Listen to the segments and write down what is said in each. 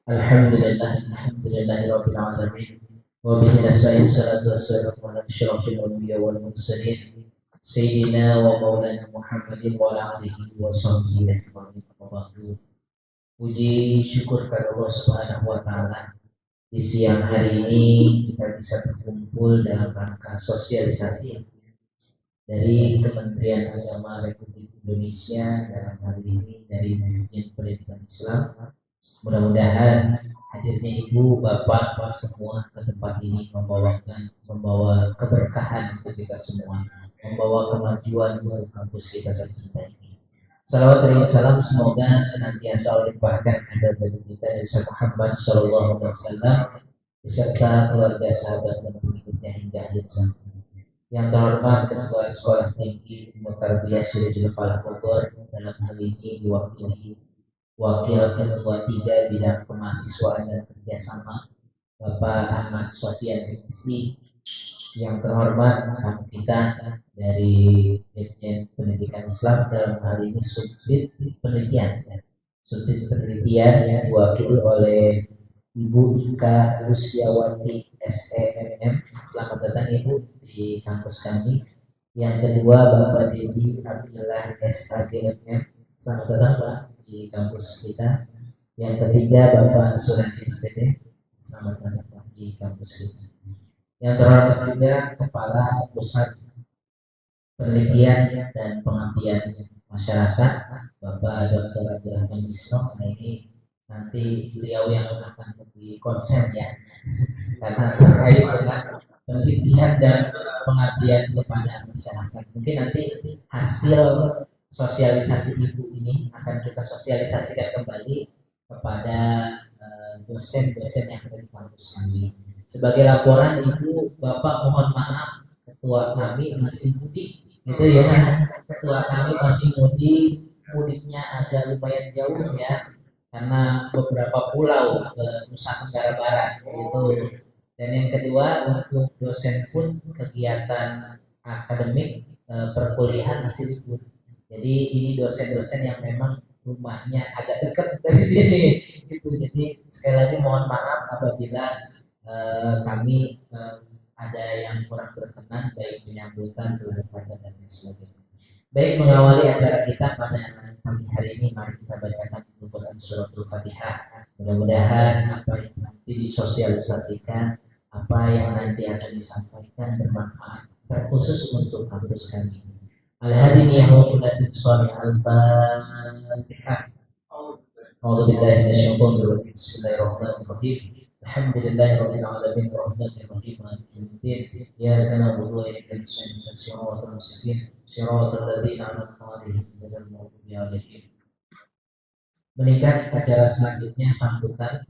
Alhamdulillahirabbil alamin. Wa bihi nasta'in salatu wassalamu ala asyrafil anbiya'i wal mursalin sayyidina wa maulana Muhammadin wa ala alihi wa sahbihi ajma'in. Puji syukur kepada Allah Subhanahu wa taala. Di siang hari ini kita bisa berkumpul dalam rangka sosialisasi dari Kementerian Agama Republik Indonesia, dalam hal ini dari Dirjen Pendidikan Islam. Mudah-mudahan hadirnya ibu, bapak, semua ke tempat ini membawa keberkahan untuk kita semua, membawa kemajuan untuk kampus kita tercinta ini. Salawat dan salam semoga senantiasa dilimpahkan kepada bagi kita Nabi Muhammad Sallallahu Alaihi Wasallam beserta keluarga, sahabat dan pengikutnya hingga akhir zaman. Yang terhormat Ketua Sekolah Tinggi Ilmu Tarbiyah Syirajul Falah Bogor, dalam hal ini diwakili Wakil Ketua 3 Bidang Kemahasiswaan dan Kerjasama Bapak Ahmad Sofyan MSI. Yang terhormat tamu kita dari Dirjen Pendidikan Islam, dalam hal ini Subdit Penelitian. Subdit Penelitian yang diwakili oleh Ibu Ika Lusiawati SEMM. Selamat datang Ibu di kampus kami. Yang kedua Bapak Dedi Abdullah SAGMM. Selamat datang Pak di kampus kita. Yang ketiga Bapak Suradi SPD. Selamat datang Pak di kampus kita. Yang terhormat juga Kepala Pusat Penelitian dan Pengabdian Masyarakat Bapak Dr. Abdurrahman Isno. Nah, ini nanti beliau yang akan lebih konsen ya, karena terkait dengan penelitian dan pengabdian kepada masyarakat. Mungkin nanti hasil sosialisasi ibu ini akan kita sosialisasikan kembali kepada dosen-dosen yang ada di kampus kami. Sebagai laporan ibu, bapak mohon maaf, ketua kami masih mudik, gitu ya. Ketua kami masih mudik, mudiknya agak lumayan jauh ya, karena beberapa pulau ke Nusa Tenggara Barat gitu. Dan yang kedua, untuk dosen pun kegiatan akademik perkuliahan masih libur. Jadi ini dosen-dosen yang memang rumahnya agak dekat dari sini gitu. Jadi sekali lagi mohon maaf apabila kami ada yang kurang berkenan, baik penyambutan, kelanjutan dan sebagainya. Baik, mengawali acara kita pada pagi hari ini, mari kita bacakan Quran Suratul Fatihah. Mudah-mudahan apa yang nanti disosialisasikan, apa yang nanti akan disampaikan bermanfaat, terkhusus untuk kampus kami. Al-Hadini Yahudulatin Sholih Al-Fatihah. A'udzubillahi minasyaitonir rajim. Bismillahirrahmanirrahim. Alhamdulillahirabbil alamin arrahmanir rahim maliki yaumiddin iyyaka na'budu wa iyyaka nasta'in ihdinas siratal mustaqim siratal ladzina an'amta 'alaihim ghairil maghdubi 'alaihim. Meningkat acara selanjutnya sambutan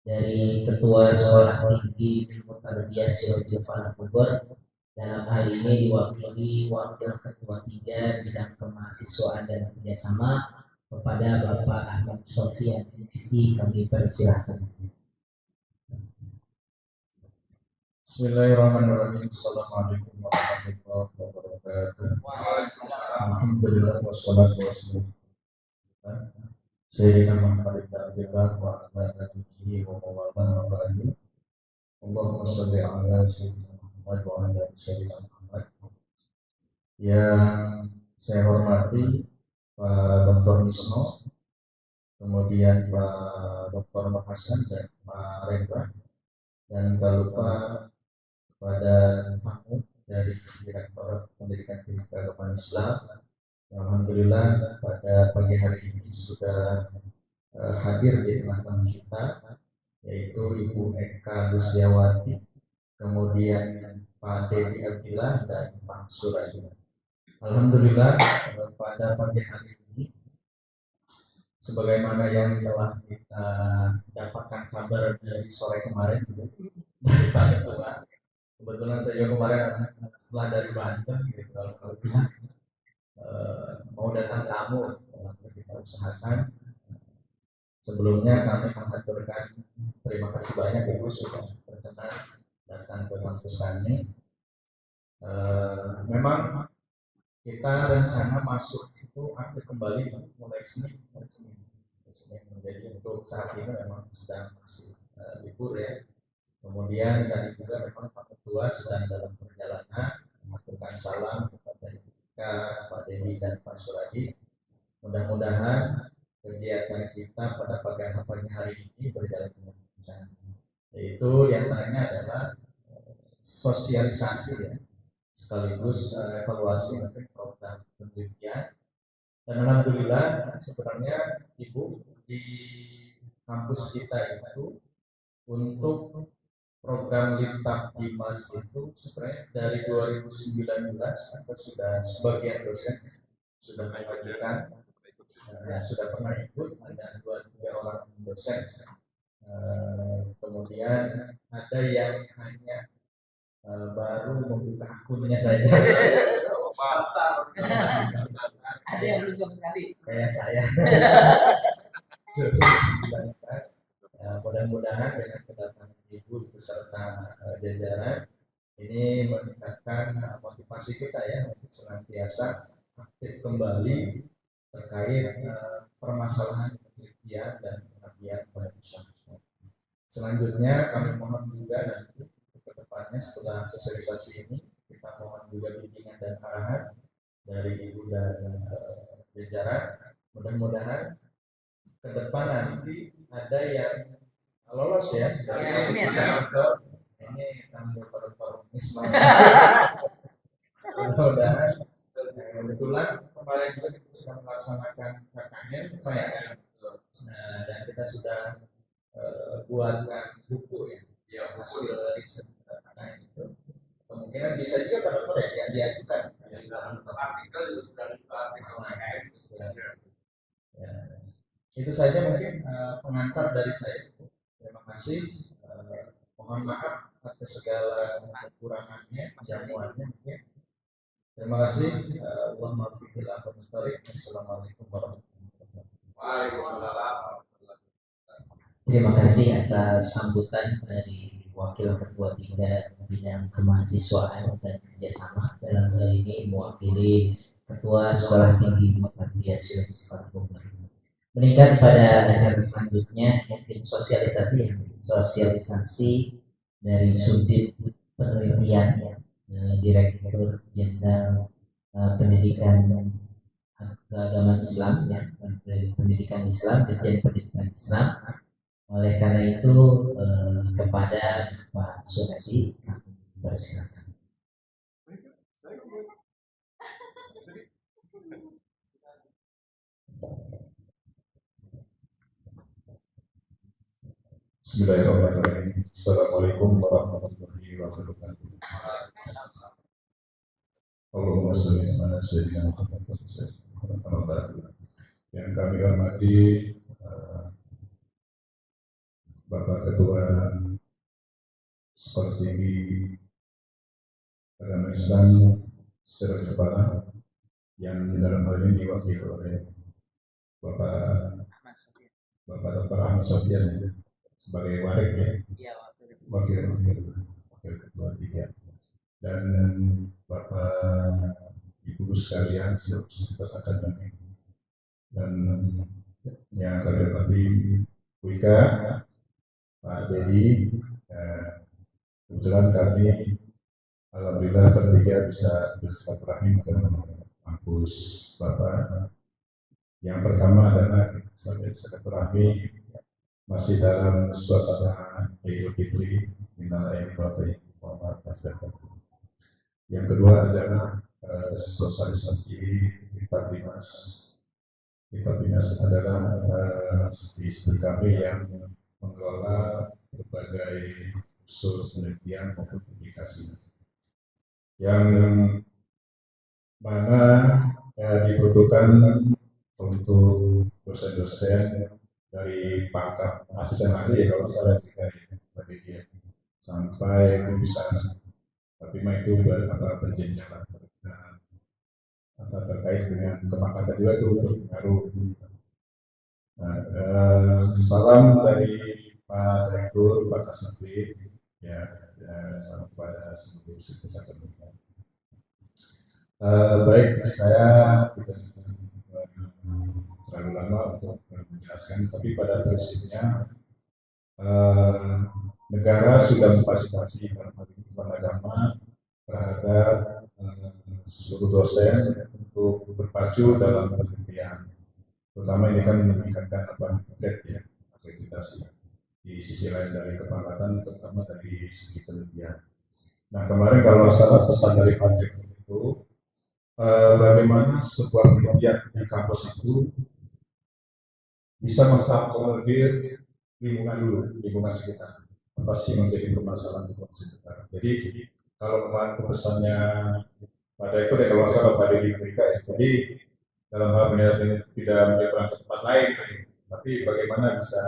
dari Ketua Sekolah Tinggi Ilmu Tarbiyah Syirajul Falah Bogor, dalam hal ini diwakili Wakil Ketua 3 Bidang Kemahasiswaan dan Kerjasama kepada Bapak Ahmad Sofyan MSI. Kami persilahkan. Bismillahirrahmanirrahim. Assalamualaikum warahmatullahi wabarakatuh. Alhamdulillah wassalatu wassalamu ala Sayyidina Muhammad ibn Abdillah wa ala alihi wa mawalah wa ba'du. Allahumma shalli ala Sayyidina Muhammad wa ala Sayyidina Muhammad. Yang saya hormati Pak Dr. Misno, kemudian Pak Dr. Hasan dan Pak Rendra, dan tak lupa pada tamu dari Direktorat Pendidikan Tinggi Keagamaan Islam. Alhamdulillah pada pagi hari ini sudah hadir di tengah-tengah kita, yaitu Ibu Eka Lusiawati, kemudian Pak Dedi Abdillah dan Pak Suradi. Alhamdulillah pada pagi hari ini, sebagaimana yang telah kita dapatkan kabar dari sore kemarin dari Pak Ketua. Kebetulan saya juga kemarin setelah dari Banten gitu, kalau bilang mau datang tamu, kita usahakan. Sebelumnya kami mengaturkan terima kasih banyak Ibu sudah berkenan datang ke kampus kami. Memang kita rencana masuk itu akan kembali mulai Senin Jadi untuk saat ini memang sedang masih libur ya. Kemudian tadi juga memang Pak Ketua sedang dalam perjalanan mengaturkan salam kepada Pak Dedi dan Pak Suradi. Mudah-mudahan kegiatan kita pada pagi hari ini berjalan dengan lancar. Yaitu diantaranya adalah sosialisasi ya, sekaligus evaluasi untuk program penelitian. Dan alhamdulillah sebenarnya Ibu di kampus kita itu untuk program Lintab Dimas itu sebenarnya dari 2019 kita sudah sebagian dosen sudah mengajukan, sudah pernah ikut, ada 2-3 orang dosen. Kemudian ada yang hanya baru membuka akunnya saja. Ada yang belum sama sekali. Kayak saya. Mudah-mudahan dengan kedatangan Ibu beserta jajaran ini meningkatkan motivasi kita ya untuk senantiasa aktif kembali terkait permasalahan penelitian dan pengabdian pada masyarakat. Selanjutnya kami mohon juga nanti ke depannya setelah sosialisasi ini kita mohon juga bimbingan dan arahan dari Ibu dan jajaran. Mudah-mudahan ke depan nanti ada yang lolos ya dari dokter ini dokter Ismail. Mudah-mudahan kebetulan kemarin juga kita sudah melaksanakan KKN ya. Dan kita sudah buatkan buku ya hasil riset KKN itu. Kemungkinan bisa juga pada dokter ya diajukan. Artikel juga sudah artikel KKN itu sudah. Ya. Itu saja mungkin pengantar dari saya. Terima kasih. Mohon maaf atas segala kekurangannya, jamuannya mungkin. Terima kasih. Assalamualaikum warahmatullahi wabarakatuh. Terima kasih atas sambutan dari Wakil Ketua 3 Bidang Kemahasiswaan dan Kerjasama, dalam hal ini mewakili Ketua Sekolah Tinggi Muhammadiyah Syekh Fathul Bari. Meningkat pada acara selanjutnya mungkin sosialisasi dari sudut penelitian Direktur Jenderal Pendidikan Keagamaan Islam ya, Pendidikan Islam dan Pendidikan Islam. Oleh karena itu kepada Pak Suradi kami persilakan. Bismillahirrahmanirrahim. Assalamualaikum warahmatullahi wabarakatuh. Allahumma sholli ala sayyidina Muhammad wa sallam. Yang kami hormati Bapak Ketua Sekolah Tinggi Agama Islam secara kepala yang dalam hal ini diwakili oleh Bapak Dr. Ahmad Sofyan sebagai wakil ketua 3 dan Bapak Ibu sekalian peserta dan yang kami hormati Bu Ika, Pak Dedi. Kebetulan kami alhamdulillah bertiga bisa bersilaturahmi ke kampus Bapak. Yang pertama adalah sebagai silaturahmi masih dalam suasana Idul Fitri, minal aidin wal faizin. Yang kedua adalah sosialisasi Lintab Dimas. Lintab Dimas adalah studi kami yang mengelola berbagai usul penelitian maupun publikasi yang mana dibutuhkan untuk dosen-dosen dari pangkat asisten ahli ya kalau salah juga ya, sampai kebiasaan, tapi itu berjenjang terkait dengan kepangkatan juga itu berpengaruh. Salam dari Pak Direktur, Pak Kasubdit, ya, salam kepada seluruh peserta. Baik, saya tidak terlalu lama untuk menjelaskan, tapi pada prinsipnya negara sudah memfasilitasi Kementerian Agama terhadap seluruh dosen untuk berpacu dalam penelitian. Terutama ini kan meningkatkan akreditasi. Di sisi lain dari kepangkatan, terutama dari segi penelitian. Nah kemarin kalau salah pesan dari Pak Direktur itu, bagaimana sebuah penelitian di kampus itu bisa mengakomodir lingkungan dulu, lingkungan sekitar. Apa sih menjadi permasalahan lingkungan sekitar? Jadi kalau kemarin pesannya pada itu kalau salah pada di Amerika ya. Jadi dalam hal penelitian itu tidak menyeberang ke tempat lain, tapi bagaimana bisa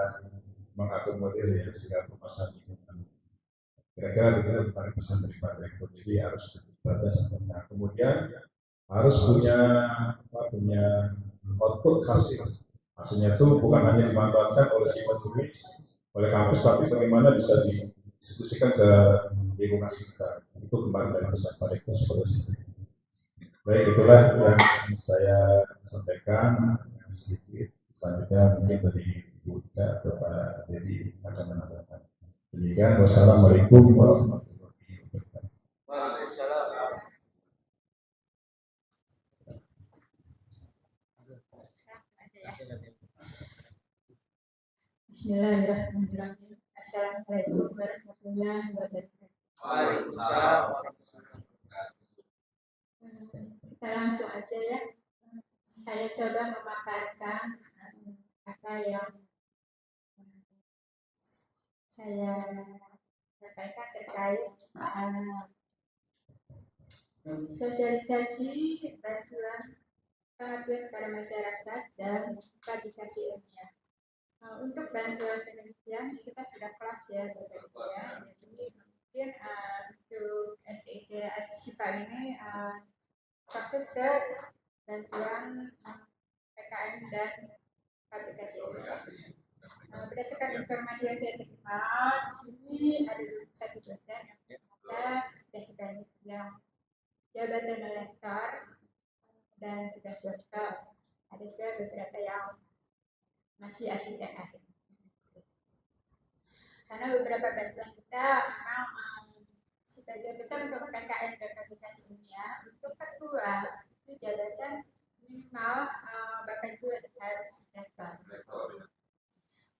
mengakomodir ya segala permasalahan lingkungan. Kira-kira begitu kemarin pesan dari Pak Direktur. Jadi harus berbatas. Nah, kemudian harus punya output hasil. Hasilnya itu bukan hanya dimanfaatkan oleh si penulis, oleh kampus, tapi bagaimana bisa didiskusikan ke lingkungan sekitar. Itu kemarin dari pesan Pak Direktur seperti itu. Baik, itulah yang saya sampaikan sedikit. Selanjutnya mungkin dari Ibu Ika atau Pak Dedi akan menambahkan. Demikian, wassalamualaikum warahmatullahi wabarakatuh. Waalaikumsalam. Bismillahirrahmanirrahim. Assalamualaikum warahmatullahi wabarakatuh. Waalaikumsalam. Kita langsung aja ya. Saya coba memaparkan apa yang saya sampaikan terkait sosialisasi bantuan pengabdian kepada masyarakat dan publikasi ilmiah. Untuk bantuan penelitian kita sudah kelas ya, jadi mungkin untuk SIT Asyifa ini fokus ke bantuan PKM dan publikasi ilmiah. Berdasarkan informasi yang saya terima, di sini ada satu dosen yang ada sudah banyak yang jabatan lektor dan sudah dokter. Ada juga beberapa yang masih asisten akhir. Karena beberapa bantuan kita memang sebagian besar untuk PKN dan publikasi ilmiah, untuk ketua itu jabatan minimal Bapak Ibu harus rektor.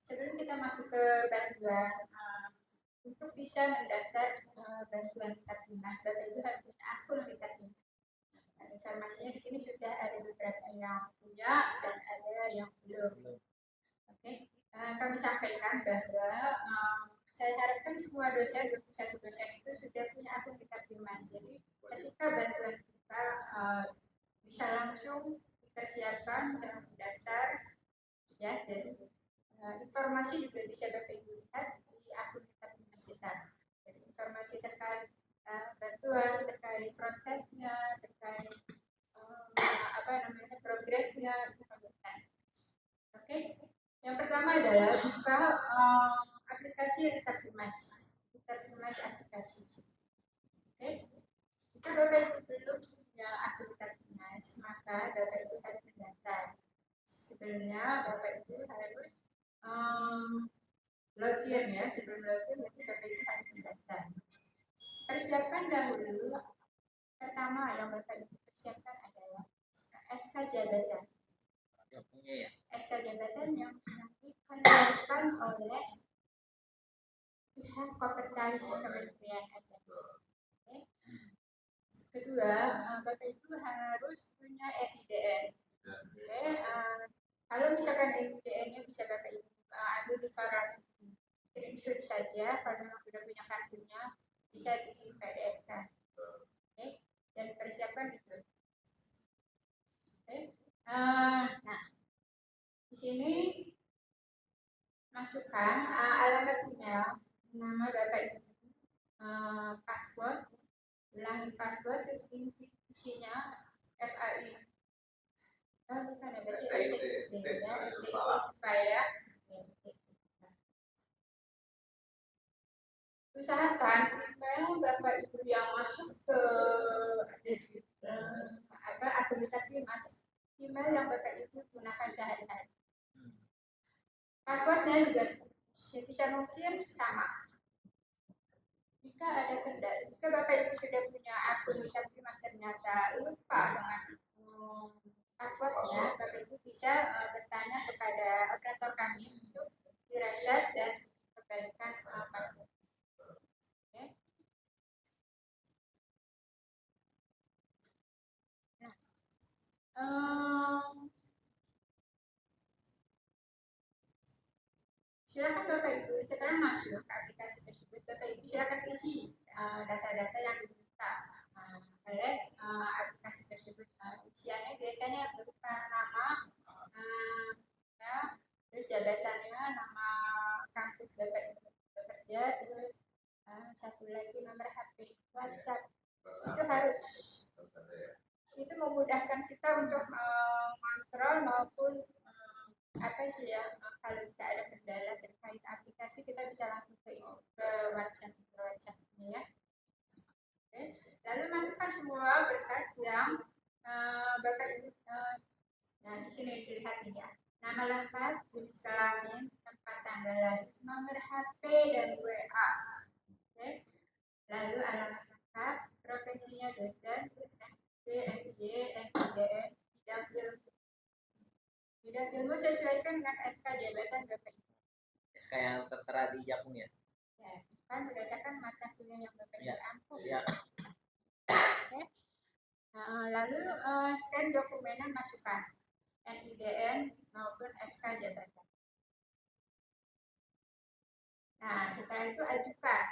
Sebelum kita masuk ke bantuan, untuk bisa mendaftar bantuan Tingkatmas, Bapak Ibu harus punya akun Tingkatmas. Informasinya di sini sudah ada beberapa yang punya dan ada yang belum. Oke, kami sampaikan bahwa saya harapkan semua dosen, 21 dosen itu sudah punya akun Tingkatmas. Jadi ketika bantuan kita bisa langsung dipersiapkan, bisa mendaftar, ya. Jadi informasi juga bisa Bapak Ibu lihat di akun Tingkatmas kita. Jadi informasi terkait bantuan, terkait prosesnya, terkait progresnya itu penting. Oke, yang pertama adalah buka aplikasi Tingkatmas aplikasi. Oke, jika Bapak Ibu belum punya akun Tingkatmas, maka Bapak Ibu harus mendaftar. Sebelumnya Bapak Ibu harus login ya, sebelum login Bapak Ibu harus mendaftar. Persiapkan dahulu. Pertama yang Bapak Ibu persiapkan adalah SK jabatan. SK jabatan yang dikeluarkan oleh pihak Kompetensi Kementerian Agama. Okay. Kedua, Bapak Ibu harus punya EIDN. Okay. Kalau misalkan EIDN-nya bisa Bapak Ibu ambil di Farad, screenshot saja. Kalau memang sudah punya kartunya, bisa di PDF-kan. Okay. Dan persiapkan itu. Okay. Nah, di sini masukkan alamat email, nama Bapak Ibu, password, ulangi password, terus isinya FAI. Bukan ada supaya usahakan email Bapak Ibu yang masuk ke akun Tingkatmas, email yang Bapak Ibu gunakan sehari-hari. passwordnya juga sebisa mungkin sama. Jika ada kendala, jika Bapak Ibu sudah punya akun tapi ternyata lupa dengan passwordnya, Bapak Ibu bisa bertanya kepada operator kami untuk direset dan kembalikan password. Oke. Nah, silakan Bapak Ibu setelah masuk ke aplikasi tersebut, Bapak Ibu silakan isi data-data yang diminta oleh aplikasi tersebut. Isiannya biasanya berupa nama, ya, terus jabatannya, nama kampus Bapak Ibu bekerja, terus satu lagi nomor HP, WhatsApp. Itu harus. Itu memudahkan kita untuk mengontrol maupun apa sih ya, kalau bisa ada kendala terkait aplikasi kita bisa langsung ke WhatsApp ya. Oke. Lalu masukkan semua berkas yang Bapak Ibu. Nah di sini dilihat nih ya, nama lengkap, jenis kelamin, tempat tanggal lahir, nomor HP dan WA. Oke. Lalu alamat lengkap, profesinya dosen, terus MD, MJ, MDN, bidang ilmu sesuaikan dengan SK jabatan Bapak Ibu. SK yang tertera di Jakung ya? Ya, kan berdasarkan mata kuliah yang Bapak Ibu ampuh. Ya. Oke. Lalu scan dokumen masukkan NIDN maupun SK jabatan. Nah, setelah itu ajukan.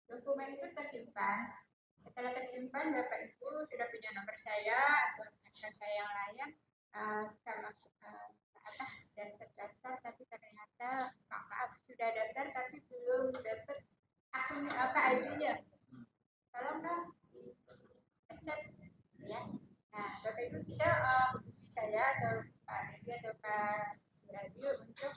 Dokumen itu tersimpan. Setelah tersimpan, Bapak Ibu sudah punya nomor saya atau SK saya yang lain. Kita masuk ke atas dan terdaftar, tapi ternyata maaf sudah daftar tapi belum dapat akun ID-nya. Tolong dong cek ya. Nah, Bapak Ibu bisa hubungi saya atau Pak Redi atau Pak Radio untuk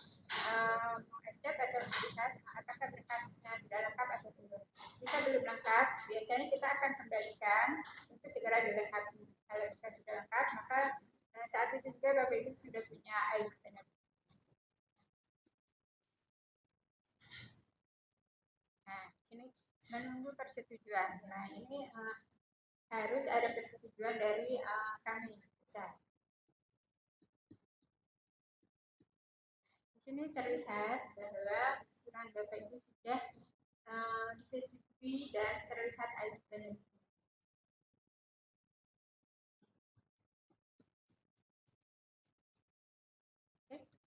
mengecek atau melihat apakah berkasnya sudah lengkap atau belum. Jika belum lengkap, biasanya kita akan kembalikan untuk segera dilengkapi. Kalau kita sudah lengkap, maka saat itu juga Bapak Ibu sudah punya ID benar. Nah, ini menunggu persetujuan. Nah, ini harus ada persetujuan dari kami. Bisa. Di sini terlihat bahwa usulan Bapak Ibu sudah disetujui dan terlihat ID benar.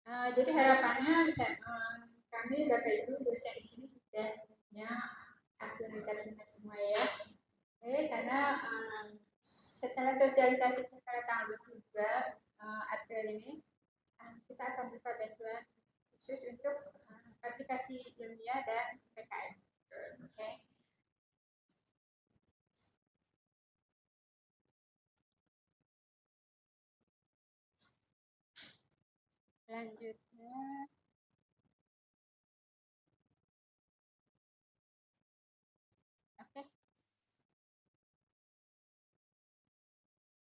Jadi harapannya bisa kami Bapak Ibu dosen di sini sudah punya akun internet semua ya. Karena setelah sosialisasi pada tanggal 22 April ini kita akan buka bantuan khusus untuk aplikasi ilmiah dan PKM. Oke. Selanjutnya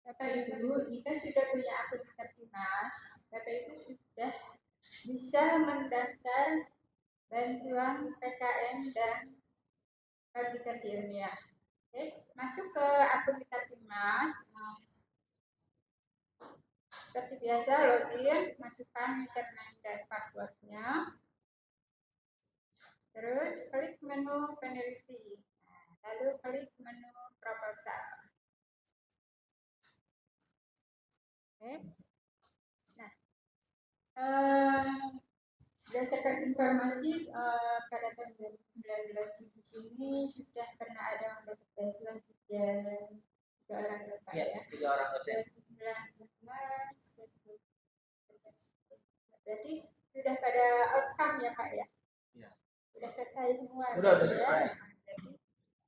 Bapak Ibu, jika sudah punya akun Intertimas, Bapak Ibu sudah bisa mendaftar bantuan PKM dan aplikasi ilmiah. Oke, masuk ke akun Intertimas. Seperti biasa, login, masukkan username dan passwordnya. Terus klik menu peneliti. Lalu klik menu proposal. Oke. Nah, berdasarkan informasi pada tahun 2019 di sini sudah pernah ada mendapat bantuan tiga orang Bapak ya. 3 orang dosen. 2019, berarti sudah pada outcome ya Pak ya? Ya. Sudah selesai semua. Sudah selesai.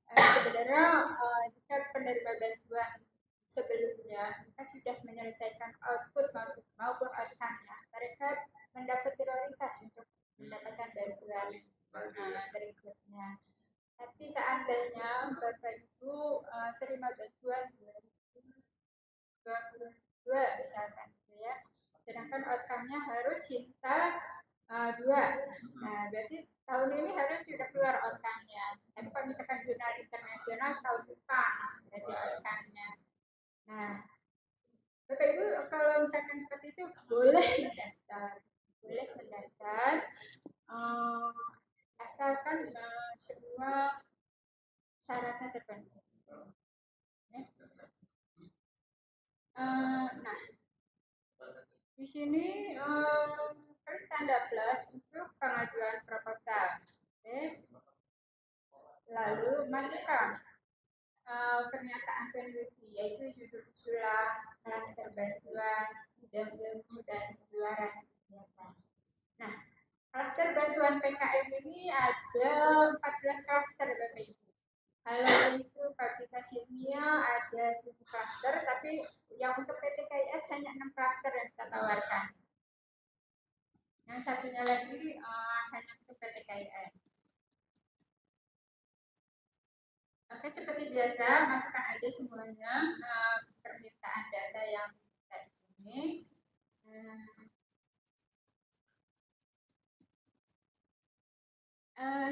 Berarti sebenarnya jika penerima bantuan sebelumnya kita sudah menyelesaikan output maupun outcome-nya, mereka mendapat prioritas untuk mendapatkan bantuan berikutnya. Tapi seandainya Bapak Ibu terima bantuan 2022 misalkan gitu ya, sedangkan outcome-nya harus cinta dua. Nah, berarti tahun ini harus sudah keluar outcome-nya. Tapi kalau misalkan jurnal internasional tahun depan berarti outcome-nya. Nah, Bapak Ibu kalau misalkan seperti itu boleh mendaftar, asalkan semua syaratnya terpenuhi. Nah, di sini klik tanda plus untuk pengajuan proposal. Lalu masukkan pernyataan peneliti yaitu judul usulan, klaster bantuan, bidang ilmu dan pengeluaran kegiatan. Nah, klaster bantuan PKM ini ada 14 klaster Bapak Ibu. Kalau untuk aplikasi ilmiah ada 7 klaster, tapi yang untuk PTKIS hanya 6 klaster yang kita tawarkan. Yang satunya lagi hanya untuk PTKIS. Oke, seperti biasa, masukkan aja semuanya permintaan data yang kita di sini.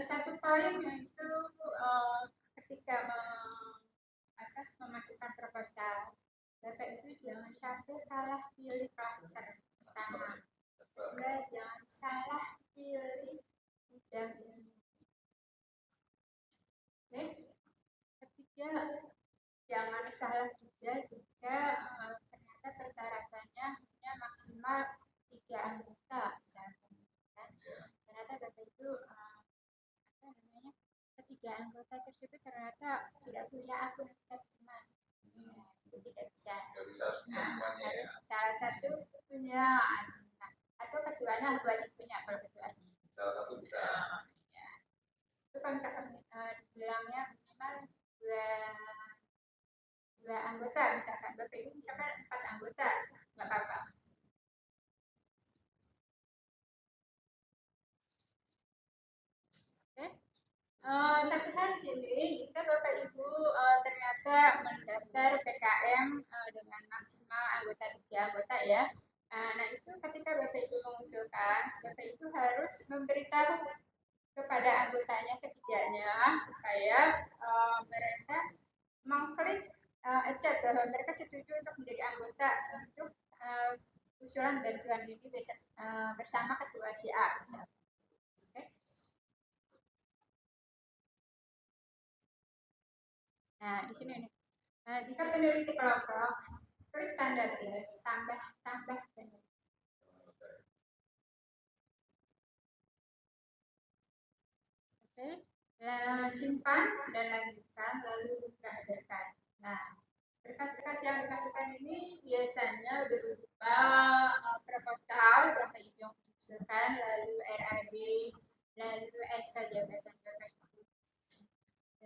Satu poin yaitu ketika memasukkan proposal, Bapak itu jangan sampai salah pilih klaster pertama. Kedua, jangan salah pilih bidang ilmu. Oke. Ketiga, jangan salah juga jika ternyata persyaratannya hanya maksimal 3 anggota misalkan. Ternyata Bapak itu ketiga anggota tersebut ternyata tidak punya akun teman. Itu tidak bisa. Harus salah satu punya atau ketuanya wajib punya kalau ketuanya. Salah satu bisa. Itu kalau misalkan bilangnya minimal dua anggota, misalkan Bapak Ibu misalkan 4 anggota, nggak apa-apa. Oke. Satu hal di sini, jika Bapak Ibu ternyata mendaftar PKM dengan maksimal anggota 3 anggota ya. Nah itu ketika Bapak Ibu mengusulkan, Bapak Ibu harus memberitahu kepada anggotanya ketiganya supaya mereka mengklik chat bahwa mereka setuju untuk menjadi anggota untuk usulan bantuan ini bersama ketua si A. Okay. Nah di sini nih, jika peneliti kelompok klik tanda plus tambah peneliti. Oke, simpan dan lanjutkan lalu buka berkas. Nah, berkas-berkas yang dimasukkan ini biasanya berupa proposal Bapak Ibu yang mengusulkan, lalu RAD, lalu SK jabatan Bapak Ibu,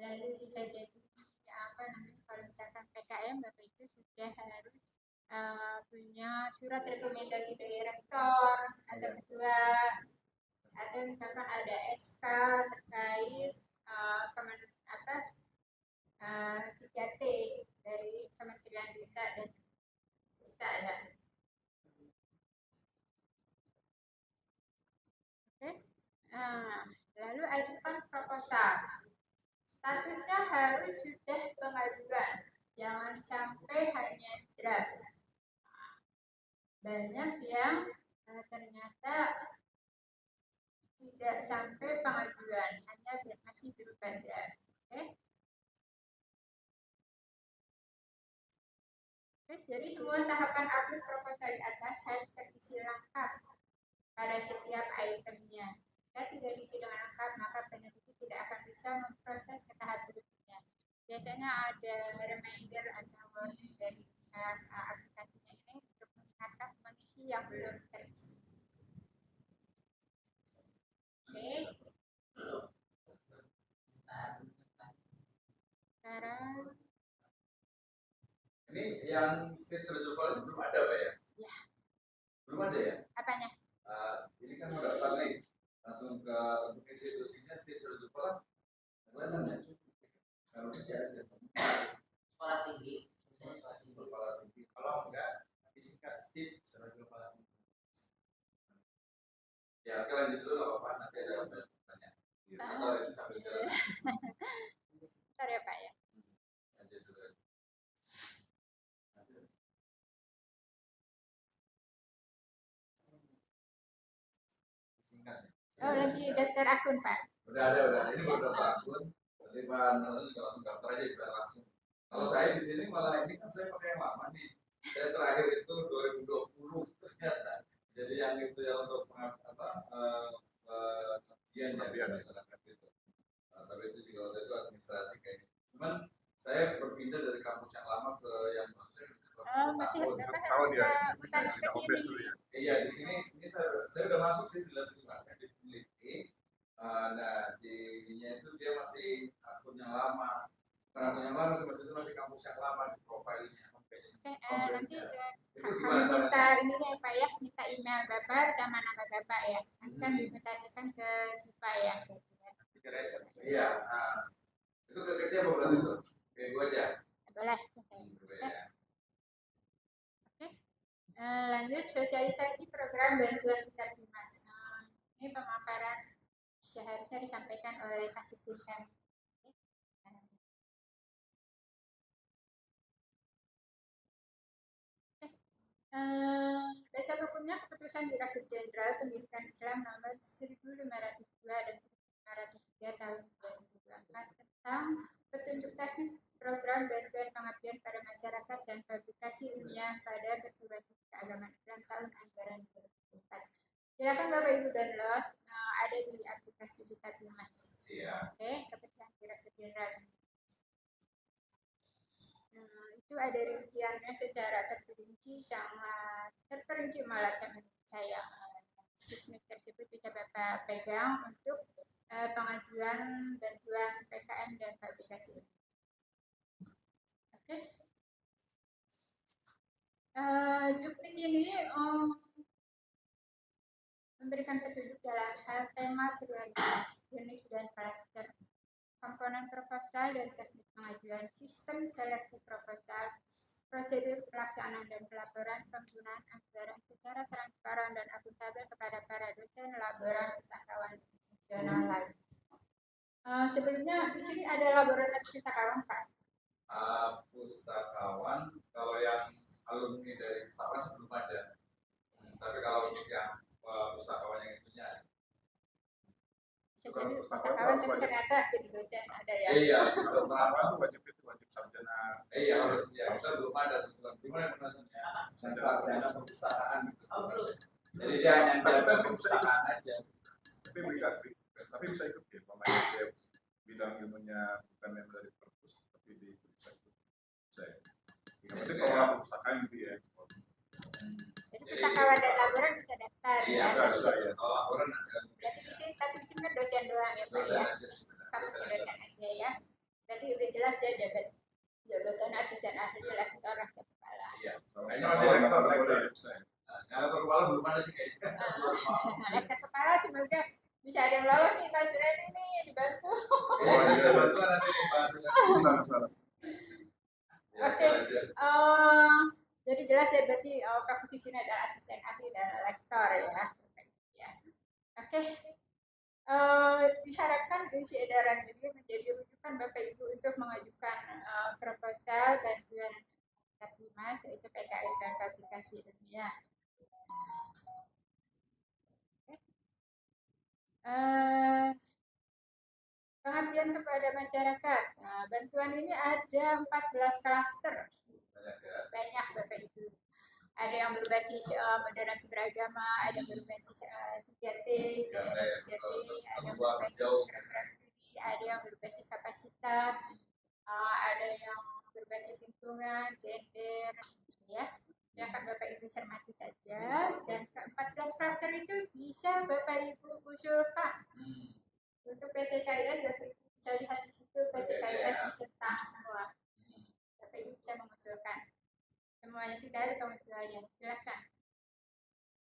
lalu bisa jadi kalau misalkan PKM Bapak Ibu sudah harus punya surat rekomendasi dari rektor atau ketua, atau misalkan ada SK terkait 3T dari Kementerian Desa dan Desa ya. Oke. Lalu ajukan proposal. Statusnya harus sudah pengajuan, jangan sampai hanya draft. Banyak yang ternyata tidak sampai pengajuan, hanya masih berupa draft. Jadi semua tahapan upload proposal di atas harus terisi lengkap pada setiap itemnya. Jika tidak diisi dengan lengkap, maka peneliti tidak akan bisa memproses ke tahap berikutnya. Biasanya ada reminder atau warning dari aplikasinya ini untuk mengingatkan mengisi yang belum terisi. Oke. Sekarang ini yang stage reservoir itu belum ada Pak ya? Ya. Belum ada ya? Apanya? Ini kan udah pas nih, langsung ke untuk institusinya stage reservoir kelihatan ya? Kalau masih ada Sekolah tinggi. kepala tinggi, kalau enggak disingkat stage reservoir. Ya Ya, oke lanjut dulu nggak apa-apa. Nanti ada banyak pertanyaan. Gitu. Atau itu sambil jalan. Bentar ya Pak ya. Lanjut dulu. Singkat. Oh lagi daftar akun Pak. Udah ada. Ini beberapa akun. Nanti Pak Nurul juga langsung daftar aja biar langsung. Kalau saya di sini malah ini kan saya pakai yang lama nih. Saya terakhir itu 2020 ternyata. Jadi yang itu yang untuk kajian ya masyarakat itu. Tapi itu juga waktu itu administrasi kayaknya. Cuman saya berpindah dari kampus yang lama ke yang baru. Oh berarti Bapak harus mutasi ke sini. Iya di sini ini saya udah masuk sih di lantai mas di peneliti. Nah di ininya itu dia masih akun yang lama. Karena akun yang lama itu masih kampus yang lama di profilnya. Nanti kami minta ini ya Pak ya, minta email Bapak sama nama Bapak ya. Nanti kan dimutasikan ke Sipa ya. Iya. Itu ke siapa berarti itu? Ke gua aja. Boleh. Lanjut sosialisasi program bantuan kita Dimas. Ini pemaparan seharusnya disampaikan oleh Kasih kami. Dasar hukumnya keputusan Direktur Jenderal Pendidikan Islam nomor 1502 dan 1503 tahun 2024 tentang petunjuk teknik program bantuan pengabdian pada masyarakat dan publikasi ilmiah pada Perguruan Tinggi Keagamaan Islam tahun anggaran 2024. Silakan Bapak Ibu download, ada di aplikasi kita Dimas. Oke, keputusan Direktur Jenderal. Itu ada rinciannya secara terperinci malah saya bisnis tersebut bisa Bapak pegang untuk pengajuan bantuan PKM dan publikasi. Oke. Juknis ini memberikan petunjuk dalam hal tema prioritas unit dan klaster, komponen proposal dan teknik pengajuan, sistem seleksi proposal, prosedur pelaksanaan dan pelaporan penggunaan anggaran secara transparan dan akuntabel kepada para dosen, laboran, pustakawan nasional lain. Sebelumnya di sini ada laboran pustakawan Pak. Pustakawan, kalau yang alumni dari pustakawan sebelum ada. Tapi kalau untuk yang pustakawan yang itunya ada. Jadi pustakawan ternyata jadi dosen ada ya. Iya, pustakawan wajib sarjana. Iya, harus ya. Kita belum ada tujuan. Gimana penjelasannya? Sarjana perpustakaan. Jadi dia hanya jaga perpustakaan aja. Tapi bisa ikut ya, pemain dia bidang ilmunya bukan yang dari perpus, tapi bisa ikut. Jadi kalau perpustakaan gitu ya. Jadi pustakawan dan laboran bisa daftar. Iya, bisa ya. Kalau laboran ada. Berarti di sini tapi di sini kan dosen doang ya Pak ya. Kamu dosen aja ya. Berarti udah jelas ya jabatan asisten ahli lektor atau kepala. Iya. Kayaknya masih lektor. Yang lektor kepala belum ada sih kayaknya. Lektor kepala semoga bisa ada yang lolos nih Pak Sureni nih dibantu. Oh, kita bantu nanti Pak. Oke. Jadi jelas ya berarti posisinya adalah asisten ahli dan lektor ya. Oke. Diharapkan isi edaran ini menjadi rujukan Bapak Ibu untuk mengajukan proposal bantuan Dimas yaitu PKM dan publikasi ilmiah. Pengabdian kepada masyarakat. Bantuan ini ada 14 klaster. Banyak Bapak Ibu. Ada yang berbasis moderasi beragama, ada yang berbasis 3T, ada yang berbasis ada yang berbasis kapasitas, ada yang berbasis lingkungan, gender, ya. Silakan Bapak Ibu cermati saja. Dan ke-14 klaster itu bisa Bapak Ibu usulkan. Untuk PTKIS Bapak Ibu bisa lihat di situ PTKIS tentang semua. Bapak Ibu bisa mengusulkan. Semuanya tidak ada pengecualian. Silakan.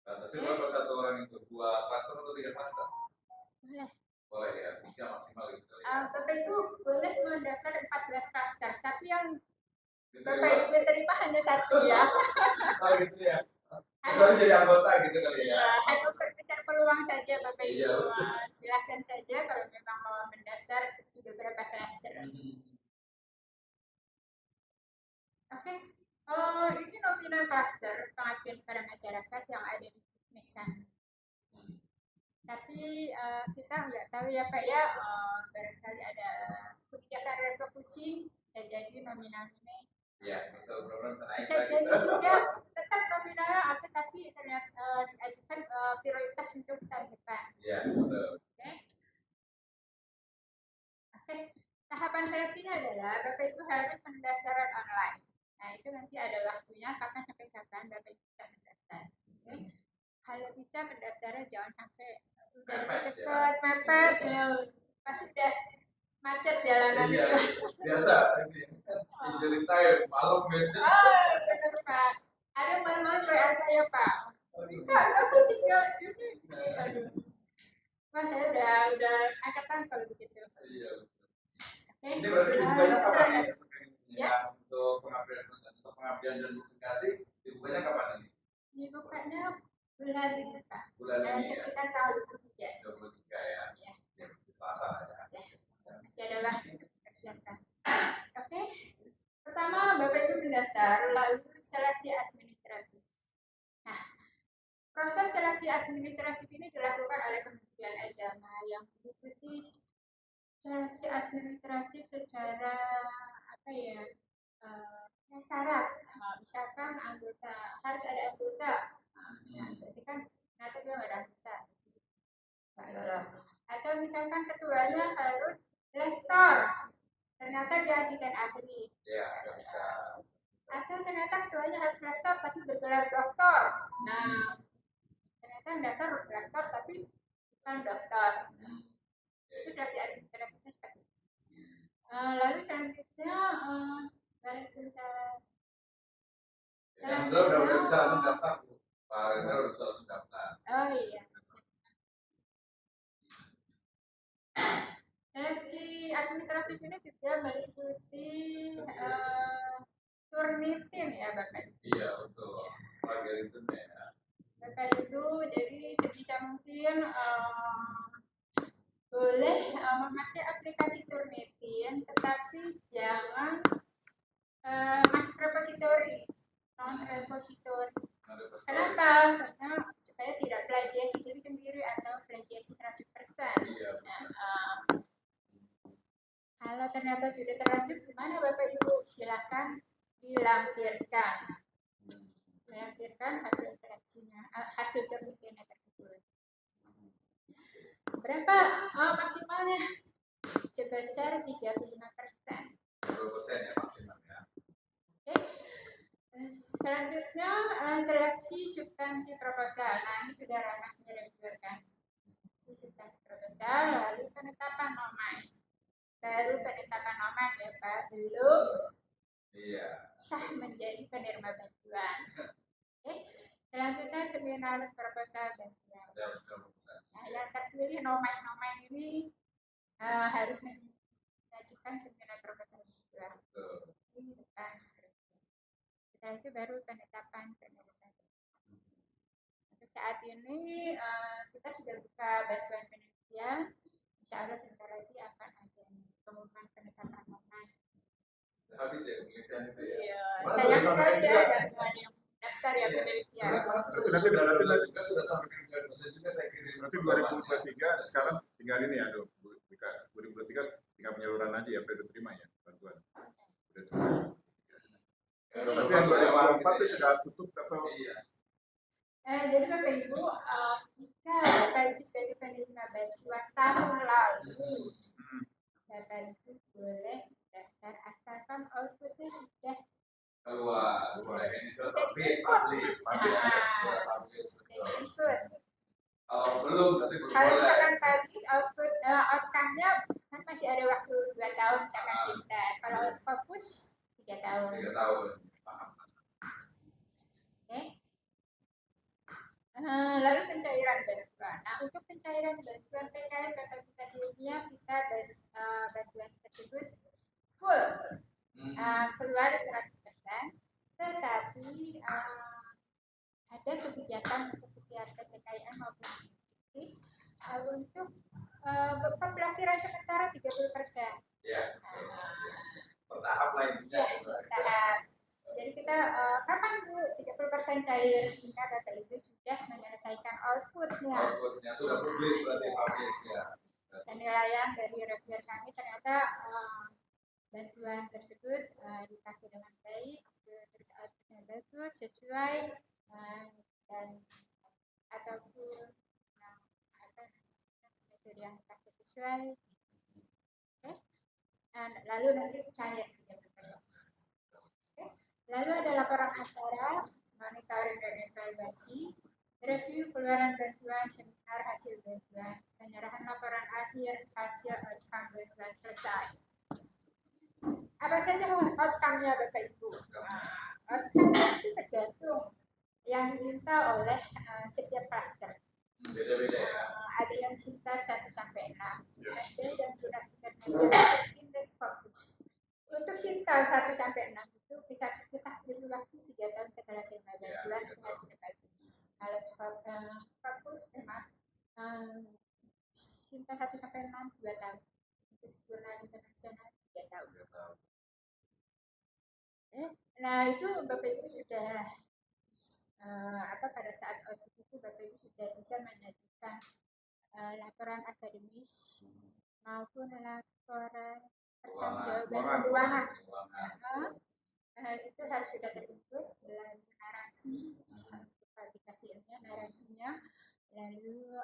Batasnya berapa satu orang itu? 2 klaster atau 3 klaster? Boleh. Boleh ya, 3 maksimal gitu kali. Bapak Ibu boleh mendaftar 14 klaster, tapi yang Bapak Ibu terima hanya 1 ya. Oh gitu ya. Soalnya jadi anggota gitu kali ya. Hanya berkisar per peluang saja Bapak Ibu. Iya, betul. Silahkan saja kalau memang mau mendaftar di beberapa klaster. Oke. Ini nominal cluster pengabdian kepada masyarakat yang ada di Mesan. Tapi kita nggak tahu ya Pak ya, barangkali ada kebijakan refocusing ya, jadi nominal ini Iya, betul, program naik bisa lagi. jadi juga tetap nominalnya ada, tapi ternyata diajukan prioritas untuk tahun depan. Iya, betul. Oke. Tahapan seleksinya adalah Bapak Ibu harus pendaftaran online. Nah itu nanti ada waktunya kapan sampai kapan Bapak Ibu bisa mendaftar. Oke. Kalau bisa pendaftarannya jangan sampai udah dekat mepet ya, pasti udah macet jalanan Iya, itu. biasa ini injury time malam biasanya. Oh benar Pak, ada malam-malam WA saya Pak, enggak aku tinggal ini. Aduh, Mas saya udah angkatan kalau begitu. Iya. Oke. Ini berarti dibukanya kapan nih? Ya. Untuk pengabdian dan notifikasi dibukanya kapan ini? Dibukanya bulan ini Pak. Bulan ini ya. Sekitar tahun 23. 23 ya. Ya. Ya, Selasa ya. Masih ada waktu untuk persiapkan. Oke. Pertama Bapak Ibu mendaftar, lalu seleksi administratif. Nah, proses seleksi administratif ini dilakukan oleh Kementerian Agama yang mengikuti seleksi administratif secara apa ya? Syarat. Misalkan anggota harus ada anggota. Berarti kan ternyata dia nggak ada anggota. Nggak lolos. Atau misalkan ketuanya harus lektor, ternyata dia asisten ahli. Ya, nggak bisa. Atau ternyata ketuanya harus lektor tapi bergelar doktor. Nah, ternyata dasar lektor tapi bukan doktor. Itu seleksi administratifnya seperti itu. Lalu selanjutnya Yang udah bisa langsung daftar, Bu. Pak Rendra udah bisa langsung daftar. Oh iya. Seleksi administratif ini juga meliputi turnitin ya Bapak. Iya, betul. Plagiarism ya. Bapak itu jadi sebisa mungkin boleh memakai aplikasi Turnitin, tetapi jangan masuk repositori, non repositori. Kenapa? Karena supaya tidak plagiasi diri sendiri atau plagiasi 100%. Iya. Kalau ternyata sudah terlanjur, gimana Bapak Ibu? Silakan dilampirkan. Dilampirkan hasil seleksinya, hasil Turnitinnya tersebut. Berapa maksimalnya? Sebesar 35%. 20% ya maksimal ya. Oke. Selanjutnya seleksi substansi proposal. Nah ini sudah ranahnya kan. Substansi proposal, lalu penetapan nomen. Baru penetapan nomen ya Pak, belum sah menjadi penerima bantuan. Oke. Selanjutnya seminar proposal bantuan. Nah, yang terpilih nomen-nomen ini harus mengajukan seminar proposal bantuan. Ini depan. Setelah itu baru penetapan penerima bantuan. Untuk saat ini kita sudah buka bantuan penelitian. Insya Allah sebentar lagi akan ada pengumuman penetapan nomen. Habis ya penelitian itu ya. Iya. Sayang sekali ya bantuan yang daftar ya penelitian. Nanti juga sudah sampai ke Indonesia juga saya kirim. Nanti 2023 sekarang tinggal ini ya, 2023 tinggal penyaluran aja ya, udah terima ya bantuan. Udah terima. Tapi yang 2024 itu sudah tutup atau? Iya. Jadi Bapak Ibu, jika Bapak Ibu sebagai penerima bantuan tahun lalu, Bapak Ibu boleh daftar asalkan outputnya sudah Keluar, sudah ini sudah terbit, publish. ikut. Kalau belum nanti Kalau boleh. misalkan publish outcome-nya kan masih ada waktu 2 tahun misalkan kita. Kalau fokus 3 tahun. 3 tahun. Paham. Oke. Lalu pencairan bantuan. Nah, untuk pencairan bantuan PKN dan aplikasi ilmiah kita bantuan tersebut full keluar 100%, tetapi ada kebijakan untuk setiap PTKIN maupun pemblokiran sementara 30%. Ya, bertahap lah intinya. Ya, bertahap. Jadi kita kapan Bu 30% cair sehingga Bapak Ibu sudah menyelesaikan outputnya. Outputnya sudah publis berarti habis ya. Penilaian dari reviewer kami ternyata bantuan tersebut dipakai dengan baik, terus outputnya bagus, sesuai dan ataupun metode yang dipakai sesuai. Okay. Lalu nanti cair 30%. Okay. Lalu ada laporan acara, monitoring dan evaluasi, review keluaran bantuan, seminar hasil bantuan, penyerahan laporan akhir hasil outcome bantuan selesai. Apa saja outcome-nya Bapak Ibu? Outcome itu tergantung yang diminta oleh setiap klaster. Beda-beda ya. Ada yang cinta 1 sampai 6, ada yang sudah internasional indeks fokus. Untuk cinta 1 sampai 6 itu bisa kita butuh waktu 3 tahun setelah terima bantuan dengan bagus. Kalau fokus memang cinta 1 sampai 6 2 tahun. Untuk jurnal internasional 3 tahun. Nah itu Bapak Ibu sudah pada saat audit itu Bapak Ibu sudah bisa menyajikan laporan akademis maupun laporan pertanggungjawaban keuangan. Itu harus sudah terbentuk dalam narasi, publikasinya, narasinya, lalu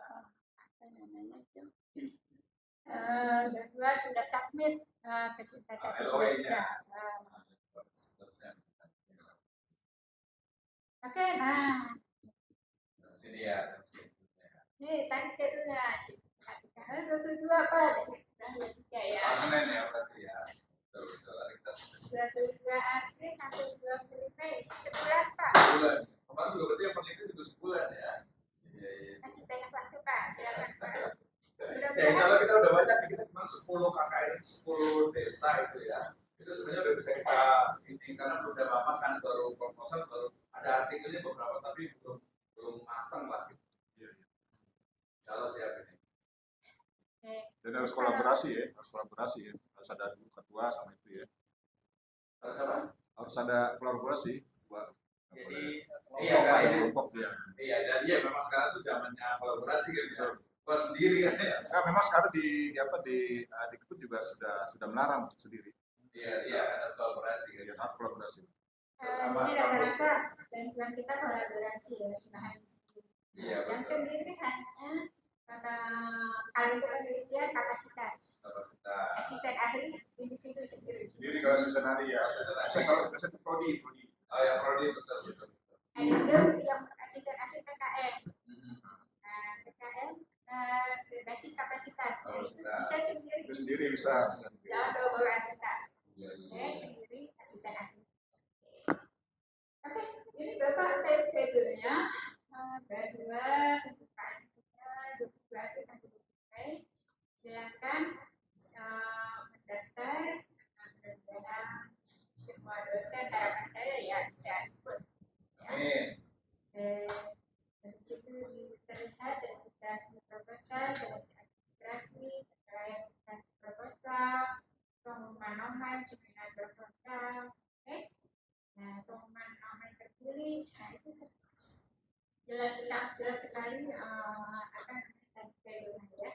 berdua sudah submit ke Sinta sertifikatnya. Oke, nah Sini ya. ini tadi ketunya kalau 22 apa? Tanggal 3 ya. Senin ya berarti ya. Betul, kita 22 April sampai 20 Mei, sebulan Pak. Sebulan. Kemarin juga berarti yang peneliti juga sebulan ya. Iya. Masih banyak waktu Pak, silakan Pak. Ya insya Allah kita udah banyak, kita cuma 10 KKN, 10 desa itu ya. Itu sebenarnya udah bisa kita ini karena udah lama kan baru proposal, baru ada artikelnya beberapa tapi belum matang lah. Insya Allah siap ini. Dan harus kolaborasi ya, harus ada ketua sama itu ya. Harus apa? Harus ada kolaborasi buat Jadi kelompok ya. Iya, jadi ya memang sekarang tuh zamannya kolaborasi gitu ya. Buat sendiri kan ya. Nah, memang sekarang di Dikbud juga sudah melarang sendiri. Iya, harus kolaborasi gitu. Ya, harus kolaborasi. Jadi rata-rata bantuan kita kolaborasi ya, bahan sendiri. Iya, Yang betul. sendiri hanya kalau untuk penelitian kapasitas. Asisten ahli individu sendiri. Sendiri kalau sesenari ya. Saya kalau itu prodi. Oh ya, prodi betul. Ada yang asisten ahli PKM. PKM berbasis kapasitas. Bisa sendiri. Itu sendiri bisa. Jangan bawa kita. Sendiri asisten ahli. Oke, ini Bapak time schedule-nya. Bantuan untuk KM-nya 22 sampai 20 Mei. Silakan mendaftar. Mudah-mudahan semua dosen harapan saya ya bisa ikut. Amin. Dari situ terlihat registrasi proposal, registrasi proposal, pengumuman nomen, seminar proposal. Nah, pengumuman nomen terpilih, nah itu jelas sekali akan kita pegangan ya.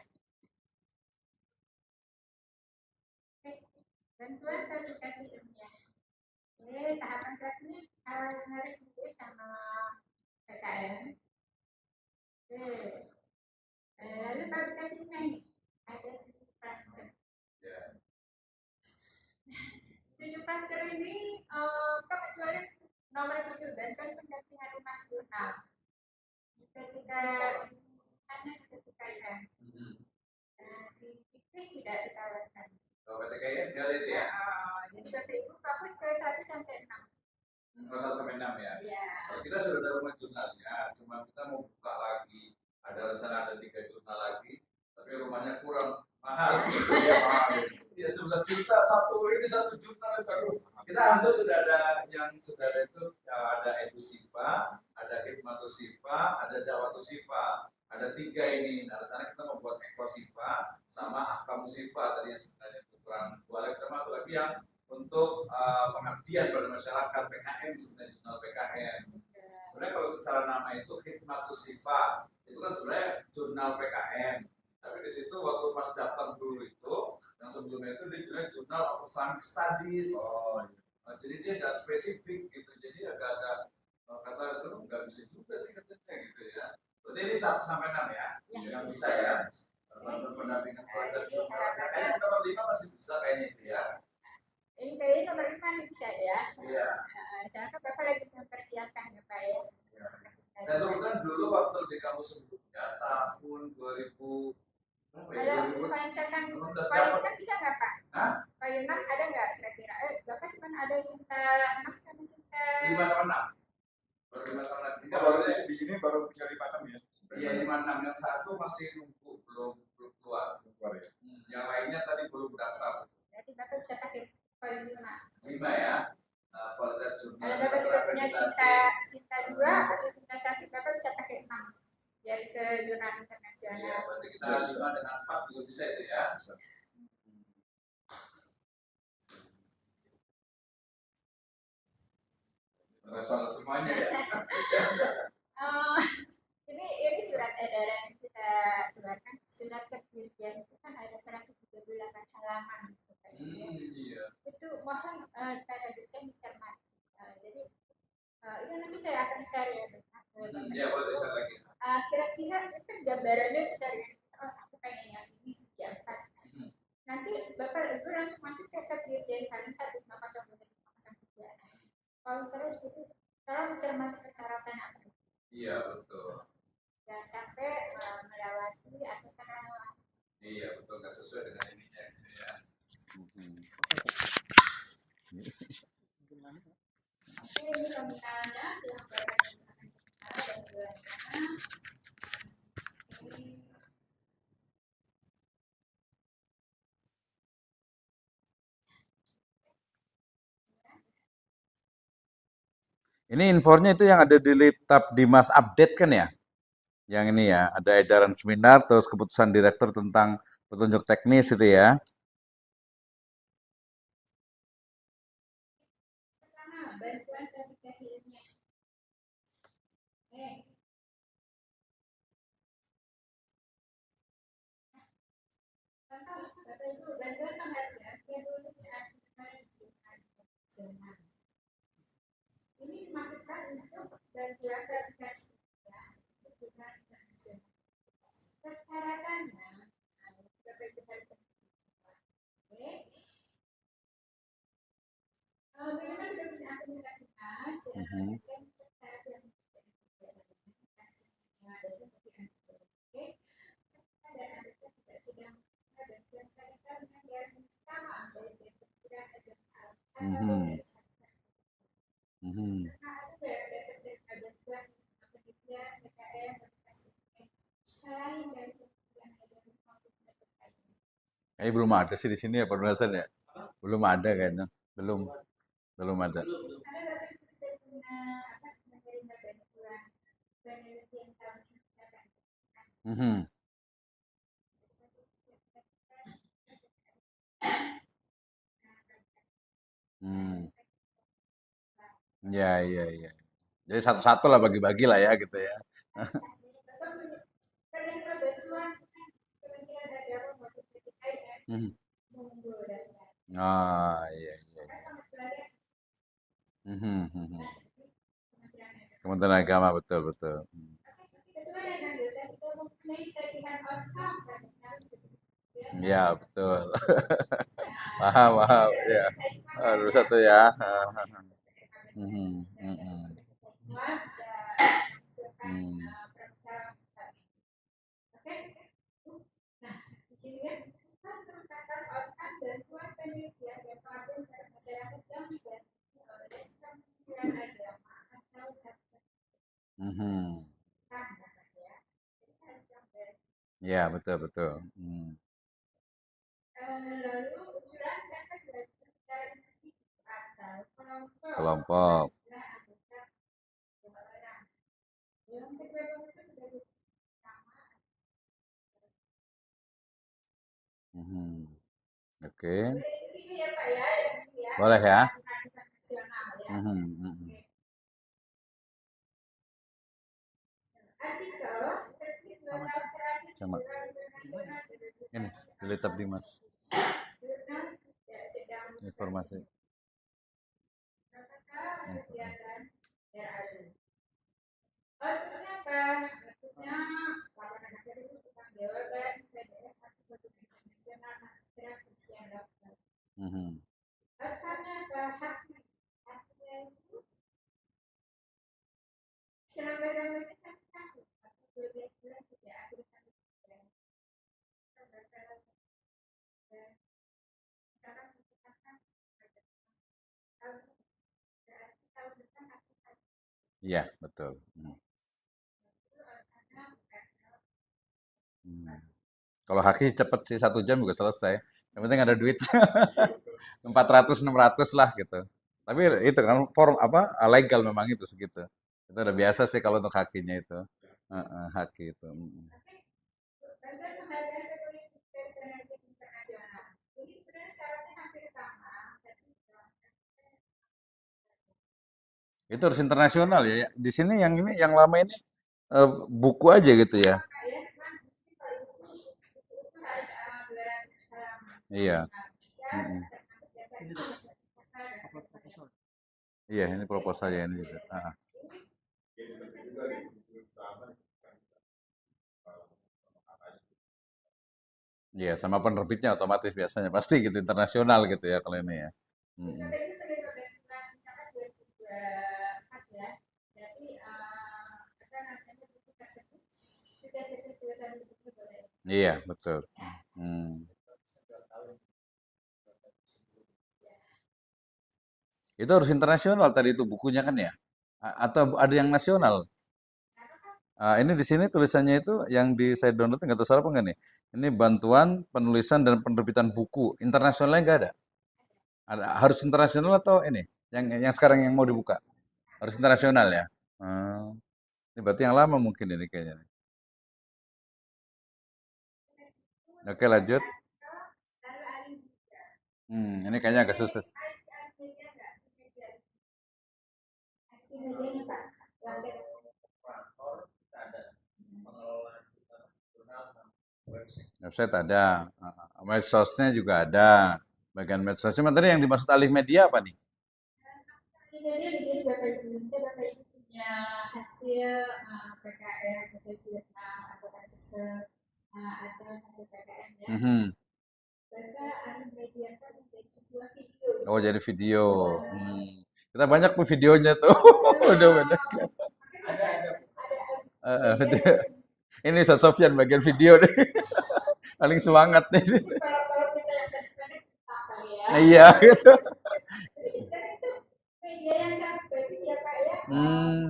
Bantuan verifikasi ilmiah. Tahapan kelasnya hari ini sama PKN. Lalu verifikasinya ada 7 klaster. 7 klaster ini kecuali nomor 7 bantuan pendampingan rumah jurnal. Ketika hanya ketika ya. Di fiktif tidak ditawarkan. Kalau PTKS sekali itu ya. Jadi Bapak Ibu fokus ke 1 sampai 6. 1 sampai 6 ya. Iya. Kalau kita sudah ada rumah jurnalnya, cuma kita mau buka lagi. Ada rencana ada 3 jurnal lagi, tapi rumahnya kurang mahal. Ya 11 juta satu jurnal baru. Kita hampir sudah ada yang sudah ada itu ada Edu Siva, ada Hikmatus Siva, ada Dawatu Siva. Ada 3 ini. Nah, rencana kita membuat Eko Siva musifah tadi yang sebenarnya kurang balik sama satu lagi yang untuk pengabdian pada masyarakat PKM sebenarnya jurnal PKM. Sebenarnya kalau secara nama itu Khidmatus Sifah itu kan sebenarnya jurnal PKM. Tapi di situ waktu pas daftar dulu itu yang sebelumnya itu dia jurnal of Islamic Studies. Jadi dia nggak spesifik gitu. Jadi agak-agak kata seru nggak bisa juga sih katanya gitu ya. Berarti ini 1 sampai 6 ya, yang bisa ya. Pendampingan kualitas jurnal. Kayaknya nomor 5 masih bisa kayaknya itu ya. Ini kayaknya nomor 5 nih bisa ya. Iya. Soalnya Bapak lagi mempersiapkan ya Pak ya. Saya tuh kan dulu waktu di kampus sebelumnya tahun 2000 Kalau Pak Insan kan bisa nggak Pak? Hah? Pak Yunam ada nggak kira-kira? Bapak cuma ada Sinta 6 sama Sinta 5 sama 6. Baru 5 sama 6. Tidak Baru baru di sini baru punya 5 6 ya. Iya 5 6. Yang satu masih nunggu belum keluar. Ya. Yang lainnya tadi belum daftar. Berarti Bapak bisa pakai poin 5. 5 ya. Kualitas jurnal. Kalau Bapak sudah punya Sinta 2 atau Sinta 1, Bapak bisa pakai 6. Biar ke jurnal internasional. Iya, berarti kita 5 dengan 4 juga bisa itu ya. Soal semuanya ya. Ini surat edaran yang kita keluarkan, surat kedirjen itu kan ada 138 halaman. Iya. Itu mohon para dosen dicermati. Jadi itu nanti saya akan share ya. Iya, boleh share lagi. Kira-kira itu gambarannya dari aku pengen yang ini sejak 4. Nanti Bapak Ibu langsung masuk ke kedirjen kalian 150 kalau terus itu kalau mencermati persyaratan apa? Iya betul. Jangan sampai melewati atau terlewat. Iya betul, nggak sesuai dengan ininya gitu ya. Ini nominalnya yang berkaitan dan bulannya. Ini infonya itu yang ada di tab Dimas Update kan ya? Yang ini ya, ada edaran seminar, terus keputusan direktur tentang petunjuk teknis itu ya. Pertama, bantuan verifikasi ilmiah. Contoh, Bapak Ibu, bantuan penghargaan yang dulu saat ini dimaksudkan untuk bantuan verifikasi ilmiah untuk jurnal internasional. Persyaratannya, Bapak Ibu harus minimal sudah punya akreditasi dinas, Belum ada sih di sini ya penulisan ya. Belum ada kayaknya. Belum ada. Ya. Jadi satu-satu lah bagi-bagi lah ya gitu ya. Iya. Kementerian Agama betul. Ya betul. Paham ya. Harus satu ya. Ya betul. Lalu usulan dapat dilakukan secara individu atau Kelompok. Yang kedua sudah Mhm. Oke. Boleh itu video ya Pak ya, yang ya Boleh ya? pendidikan nasional ya. Mhm, mhm. Artikel tertib 2 tahun terakhir Sama. jurnal internasional Ini berdedikasi di Litap Dimas jurnal tidak sedang informasi. apakah kegiatan RAU. Outputnya apa? Outputnya laporan akademik tentang jawaban PDF artikel internasional akhirnya kesian dokter. Mhm. Outcome-nya apa? Haknya. Haknya itu selambat-lambatnya 1 tahun atau 12 bulan tidak akhir 1 bulan. Sekarang misalkan tahun berarti tahun depan akan Iya, betul. itu outcome-nya bukan Hmm. Kalau haki cepet sih 1 jam juga selesai. Yang penting ada duit 400 600 lah gitu. Tapi itu kan form apa legal memang itu segitu. Itu udah biasa sih kalau untuk hakinya itu. Heeh, haki itu. Mm. bantuan penghargaan penulis buku penerbit internasional. Ini sebenarnya syaratnya hampir sama, tapi Itu harus internasional ya. Di sini yang ini yang lama ini buku aja gitu ya. ya cuman mungkin kalau buku itu harus 200 halaman. Iya. Bisa Mm-mm. termasuk data Iya, ini proposalnya ini juga. Ah, iya, sama penerbitnya otomatis biasanya pasti gitu internasional gitu ya kalau ini ya. Mm-mm. sampai itu pada bulan misalkan 2024 ya. Berarti apa namanya buku tersebut sudah terbit 2 tahun buku boleh. Iya, betul. Hmm. Itu harus internasional tadi itu bukunya kan ya? Atau ada yang nasional? Ini di sini tulisannya itu yang di saya download nggak tahu salah apa nggak nih? Ini bantuan penulisan dan penerbitan buku internasionalnya nggak ada? Harus internasional atau ini? Yang sekarang yang mau dibuka harus internasional ya? Hmm, ini berarti yang lama mungkin ini kayaknya. Oke lanjut. Lalu ahli Ini kayaknya agak susah. medianya Pak. Lanjut. Website ada, medsosnya juga ada. Bagian medsos. Cuma tadi yang dimaksud alih media apa nih? Jadi begini Bapak Ibu, misalnya Bapak Ibu punya hasil PKR, hasil jurnal atau artikel atau hasil PKM ya, Mhm. Bapak akan mediakan menjadi sebuah video. Oh jadi video. Kita banyak tuh videonya tuh. Udah banyak. Ada Ini Ustaz Sofyan bagian video deh. Paling semangat nih. kalau kita yang pendek-pendek tak kali ya. Nah, iya gitu. Tapi sebenarnya itu media yang sangat bagus ya Pak ya. Hmm,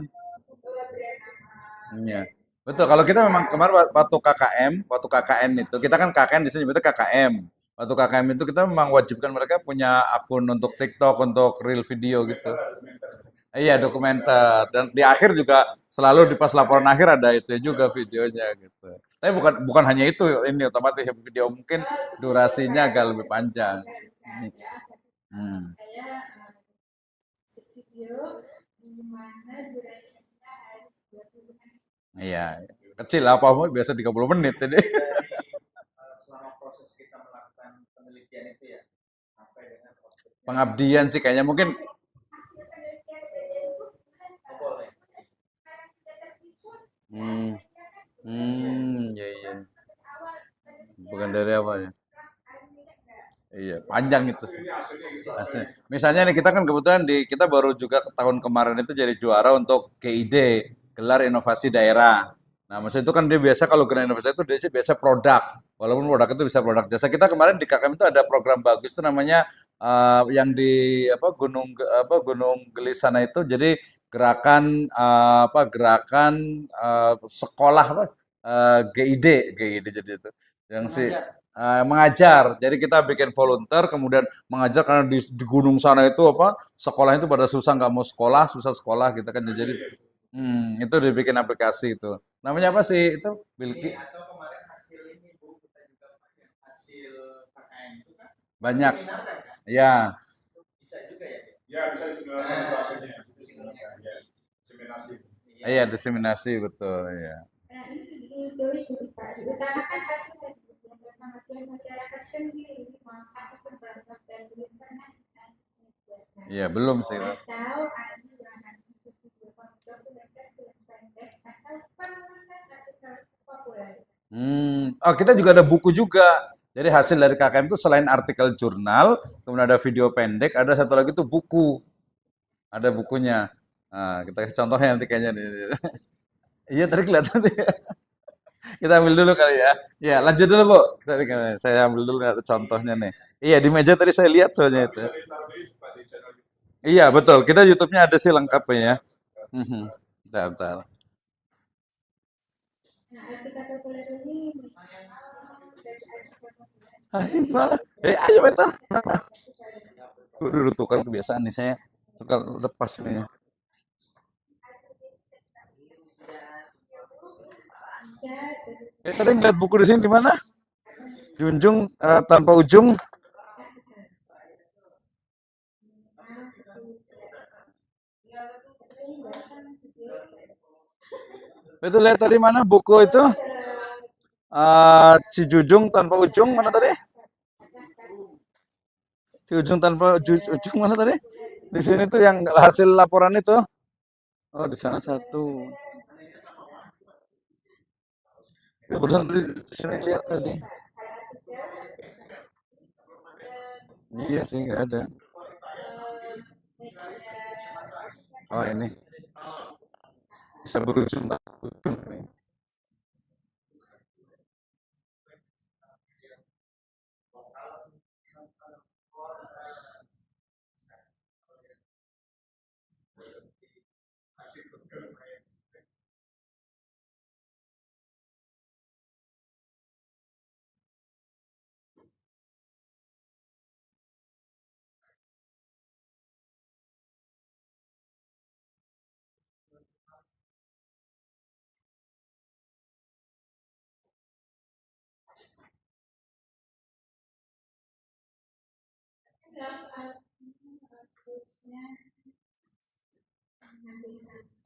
Membawa brand nama. iya. Betul. Kalau kita memang kemarin waktu KKM, waktu KKN itu, kita kan KKN di sini nyebutnya KKM. Waktu KKM itu kita memang wajibkan mereka punya akun untuk TikTok, untuk real video gitu. Iya, dokumenter. Dan di akhir juga selalu di pas laporan akhir ada itu juga videonya gitu. Tapi bukan bukan hanya itu, ini otomatis video mungkin durasinya agak lebih panjang. Hmm. Saya video di mana durasinya harus 20 menit. Iya, kecil apa mau biasa 30 menit ini. Selama proses kita melakukan penelitian itu ya, sampai dengan proses Pengabdian sih kayaknya mungkin Hasil penelitian BDN itu bukan boleh. karena tidak tertipu. iya iya. Awal Bukan dari apa ya? Iya, panjang itu sih. Asli. Misalnya nih kita kan kebetulan kita baru juga tahun kemarin itu jadi juara untuk GID, gelar inovasi daerah. Nah, maksud itu kan dia biasa kalau gelar inovasi itu dia sih biasa produk. Walaupun produk itu bisa produk jasa. Kita kemarin di KKM itu ada program bagus itu namanya yang di Gunung Gelis sana itu jadi gerakan gerakan sekolah GID jadi itu. Yang si mengajar. Jadi kita bikin volunteer, kemudian mengajar karena di gunung sana itu sekolah itu pada susah nggak mau sekolah, susah sekolah kita kan jadi itu dibikin aplikasi itu. Namanya apa sih itu? Bilki. atau kemarin hasil ini Bu, kita juga pakai hasil hasil KKN itu kan Banyak. seminar kan? Ya, Bisa juga ya. Ya, bisa diselenggarakan bahasanya. Ya, diseminasi. iya diseminasi betul ya. Nah ini ditulis di Pak. Diutamakan hasil dan pengertian masyarakat sendiri mengangkat pendapat dan internet. Iya belum sih. Atau ada yang dokumentasi yang pendek atau penulisan artikel populer. Oh kita juga ada buku juga. Jadi hasil dari KKM itu selain artikel jurnal, kemudian ada video pendek, ada satu lagi tuh buku. Ada bukunya. Nah, kita kasih contohnya nanti kayaknya nih. Iya tadi kelihatan tuh ya. Kita ambil dulu kali ya. Ya lanjut dulu Bu. Saya ambil dulu ada contohnya nih. Iya di meja tadi saya lihat soalnya itu. Bisa ditaruh di juga di channel YouTube. Iya betul. Kita YouTube-nya ada sih lengkapnya ya. Bentar, bentar. Nah artikel populer ini dari artikel populer. Ayo betul. Dulu tuh kan kebiasaan nih saya suka lepas nih. Tadi ngeliat buku di sini di mana? Junjung tanpa ujung. Itu lihat tadi mana buku itu? Cijujung tanpa ujung mana tadi? Cijujung tanpa ujung mana tadi? Di sini tuh yang hasil laporan itu. Oh di sana satu. Kebetulan di sini lihat tadi. Iya sih nggak ada. Oh ini. Bisa berujung tanpa ujung.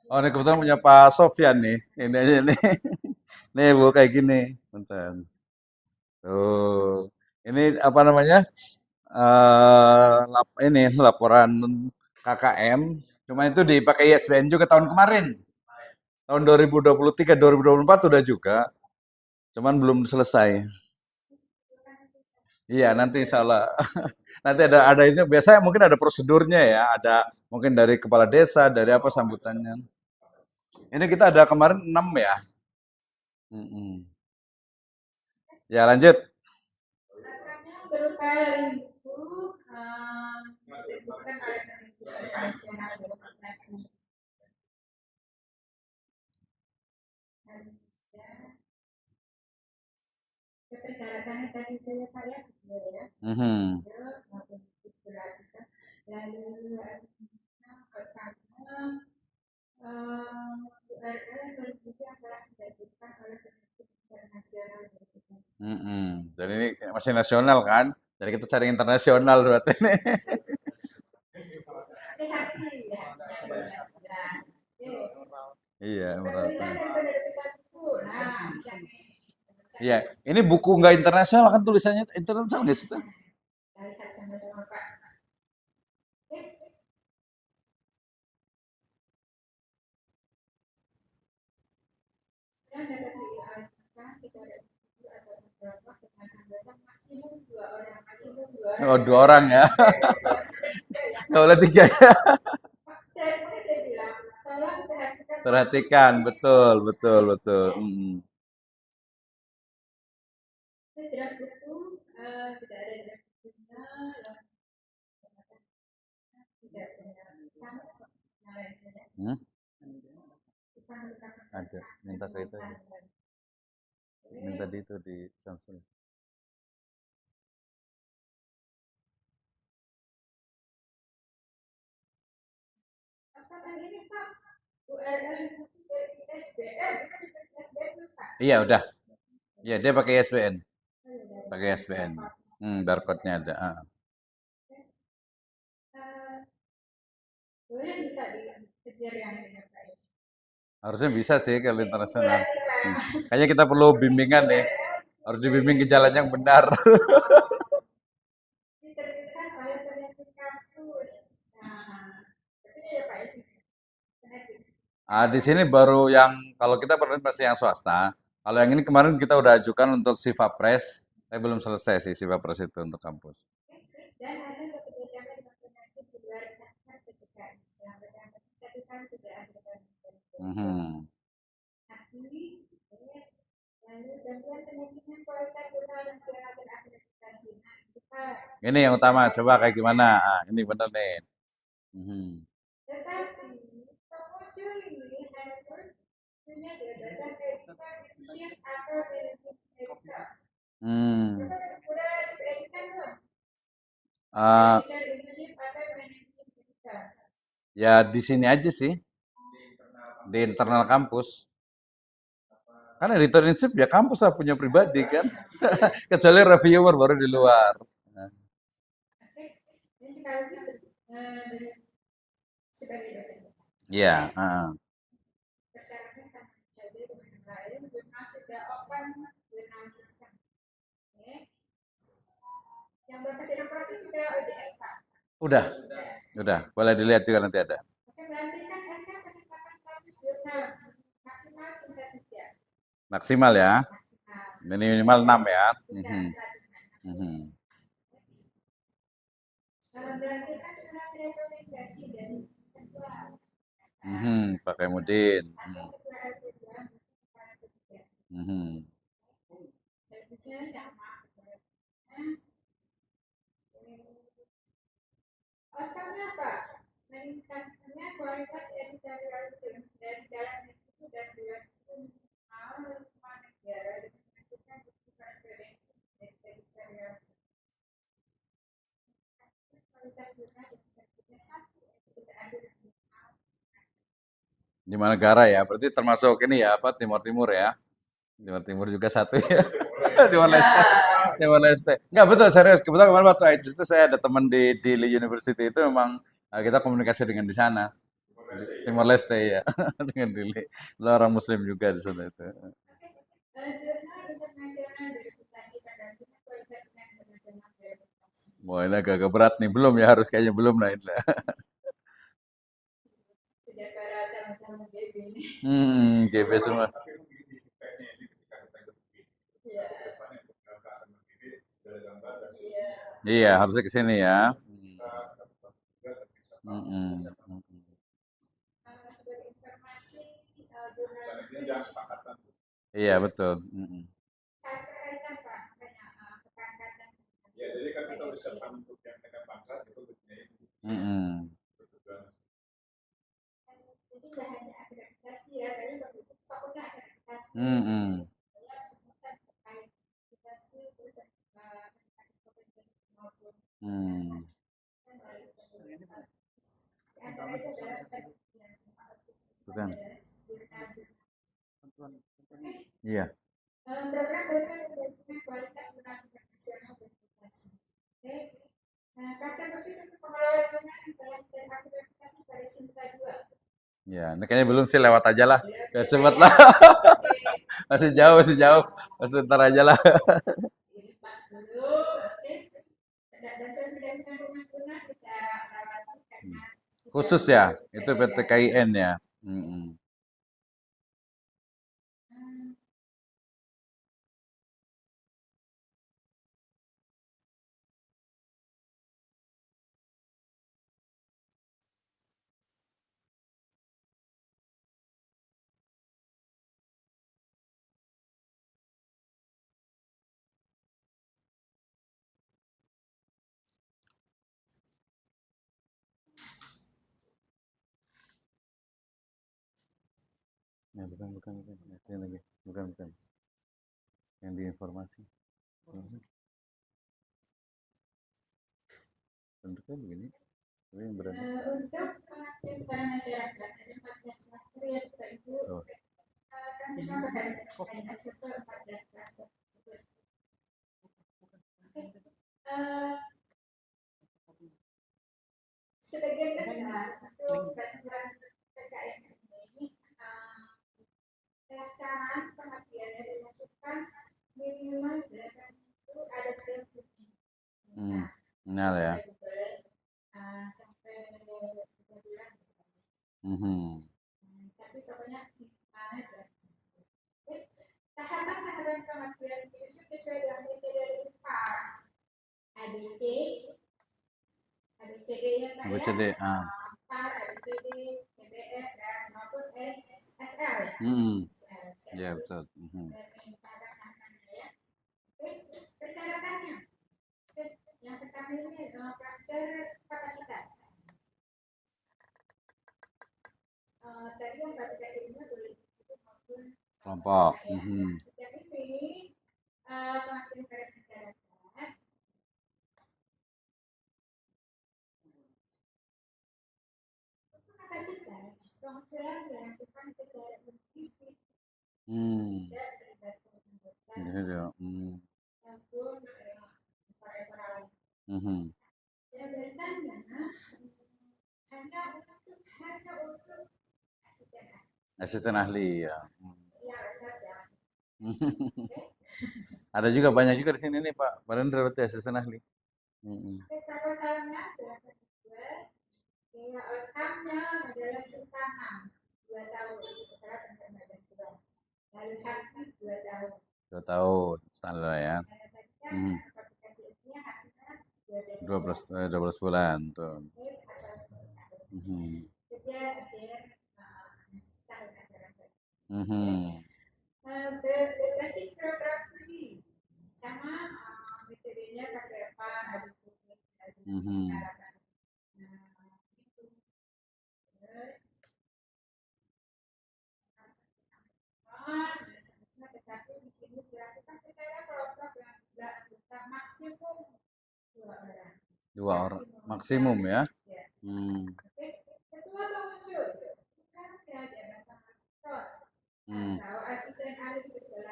Oh, ini kebetulan punya Pak Sofyan nih. Ini aja nih. Nih Bu kayak gini. Bentar. Tuh. Ini apa namanya? Ini laporan KKM. Cuma itu dipakai ISBN juga tahun kemarin. Tahun 2023, 2024 udah juga. Cuman belum selesai. Iya, nanti insya Allah. Nanti ada ini biasanya mungkin ada prosedurnya ya, ada mungkin dari kepala desa, dari apa sambutannya. Ini kita ada kemarin 6 ya. Mm-mm. Ya lanjut. Berupa link buku diterbitkan oleh Kementerian Nasional Demokrasi. Persyaratannya tadi saya lihat ya. Mhm. Lalu sama URL atau buku yang telah diterbitkan oleh Kementerian Nasional Demokrasi. Dan ini masih nasional kan? Jadi kita cari internasional berarti ini. Hati-hati ya. Iya, Penulisan berarti. dan penerbitan buku. Nah, misalnya. Iya, ini buku nggak internasional kan tulisannya internasional nggak sih? Kita lihat sama-sama Pak. Dan dapat dilakukan kepada ibu atau beberapa dengan anggota maksimum 2 orang, maksimum 2 orang. Oh, 2 orang ya. Nggak boleh 3 ya. Saya bilang, tolong perhatikan. Perhatikan, betul, betul, betul. Draft buku tidak ada draft bukunya, tidak benar sama seperti yang lainnya. Ada, minta ke itu aja. Minta di itu di transfer. Apa ini Pak? URL SBN, SBN Pak. Iya, udah. Iya, dia pakai ISBN. pakai SPN. Barcode-nya ada. Boleh kita dikejar yang ini Pak. Harusnya bisa sih kalau internasional. Kayaknya kita perlu bimbingan nih. Harus dibimbing ke jalan yang benar. Diterbitkan oleh peneliti kampus. Nah, tapi ya Pak ya. Di sini baru yang kalau kita pernah masih yang swasta. Kalau yang ini kemarin kita udah ajukan untuk Sivapres, tapi belum selesai sih Sivapres itu untuk kampus. Dan ada bekerjasama dengan peneliti di luar sana ketika yang bersangkutan kan sudah ada Mhm. lalu bantuan penelitian kualitas jurnal nasional terakreditasi. Nah, kita Ini yang utama. Coba kayak gimana? Ini bener nih. Mhm. tetapi proposal ini harus punya jabatan editor leadership atau managing editor. Hmm. Udah editor belum? Eh, Editor leadership atau managing editor. ya di sini aja sih, di internal kampus. Kan editorship ya kampus lah punya pribadi kan. Kecuali reviewer baru di luar. Oke, ini sekaligus sebagai dosen. Iya. Persyaratan sama saja dengan yang lain, jurnal sudah open, jurnal sistem. Oke. Yang Bapak sedang proses sudah UDS Pak. Udah. Boleh dilihat juga nanti ada. Oke, melanjutkan SK penetapan status jurnal maksimal singkat 3. Maksimal ya. Maksimal. Minimal 6 ya. Sudah Mhm. melanjutkan surat rekomendasi dari ketua Pakai Mudin. atau ketua LP2 para ketiga. Misalnya sama. Outcome-nya apa? Meningkatnya kualitas editorial dari dalam itu dan luar itu mau semua negara dengan menentukan bukti preferensi dari editorial. Kualitas jurnal yang tersedia satu sudah ada Di mana negara ya? Berarti termasuk ini ya, apa Timur Timur ya? Timur Timur juga satu ya. Timor Leste. Timor Leste. Enggak betul serius. Kebetulan kemarin waktu IJS itu saya ada teman di Dili University itu memang kita komunikasi dengan di sana. Timor Leste ya, dengan Dili. Lo orang Muslim juga di sana itu. jurnal internasional verifikasi pendampingan kualitas internasional verifikasi. Wah ini agak berat nih, belum ya harus kayaknya belum lah ini. Sejak para calon-calon GB ini. GB semua. Iya, harusnya ke sini ya. Sebagai informasi jurnal Iya, betul. kaitan Pak dengan kepangkatan. Ya, jadi kan kita bisa untuk yang dengan pangkat itu punya Jadi tidak hanya akreditasi ya, tapi fokusnya akreditasi. Bukan. Iya. Program bantuan pendampingan kualitas jurnal internasional verifikasi. Oke. Kata khusus untuk pengelola jurnal yang telah terakreditasi pada Sinta 2. Ya, ini kayaknya belum sih, lewat aja lah. Ya cepet lah. Masih jauh. Masih ntar aja lah. Ini pas dulu. Oke. Dan pendampingan rumah jurnal kita lewati karena Khusus ya, itu PT KIN ya. Ya, bukan. Yang lagi. Bukan. Yang di informasi. Bentuknya begini. Ini yang berada. untuk pengabdian para masyarakat ada 14 klaster ya Bapak Ibu. Kami melakukan serta 14 klaster tersebut. sebagian besar untuk bantuan PKN ini pelaksanaan pengabdiannya dilakukan minimal 8 itu ada setiap bulan. Benar ya. Sampai 3 bulan. Tapi pokoknya tahapan-tahapan pengabdian khusus sesuai dengan metode PAR, ABC, ABCD ya Pak ABCD, ya. PAR, ABCD, TBR dan maupun SL ya. Ya betul. Persyaratannya, yang pertama ini kluster kapasitas. Tadi yang aplikasinya boleh itu maupun Kelompok. setiap ini pengabdian pada masyarakat kapasitas pengusulan dilakukan secara individu tidak terlibatkan anggota maupun para lain. Jabatannya hanya untuk Asisten ahli ya. ya saja. Ada juga banyak juga di sini nih Pak. Padahal berarti asisten ahli. Proposalnya sudah dibuat. Nilai outcome-nya adalah sumbangan 2 tahun setelah penerimaan tugas. Lalu haknya 2 tahun. 2 tahun standar ya. Aplikasi ini haknya 12 bulan tuh. kerja akhir tahun ajaran. Berbasis program studi sama metodenya pakai apa? Ada tetapi di sini dilakukan secara kelompok yang tidak besar maksimum 2 orang. 2 orang maksimum ya. Ketua pengusul bukan ya jabatan lektor atau asisten ahli dokter.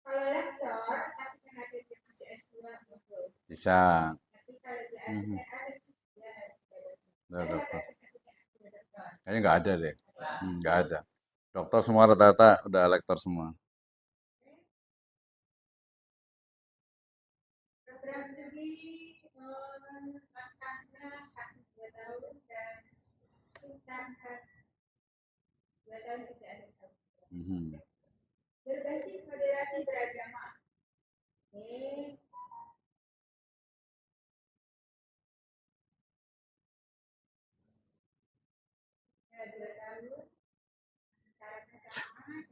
Kalau lektor tapi karena dia masih S2 betul. Bisa. Tapi kalau dia asisten ahli dia harus dokter. Kayaknya nggak ada deh. Nggak ada. Dokter semua rata-rata udah lektor semua. Program studi makannya hak 2 tahun dan sultan hak 2 tahun tidak ada tahun. Berbasis moderasi beragama. Ya, 2 tahun. Syaratnya sama.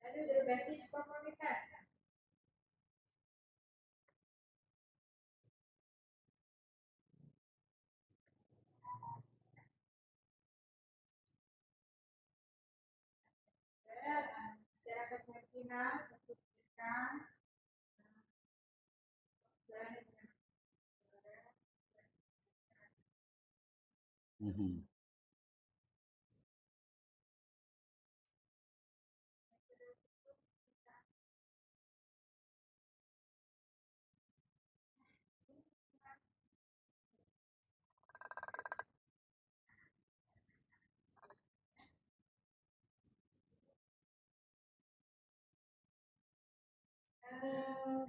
Lalu berbasis komunitas. Masyarakat marginal untuk memberikan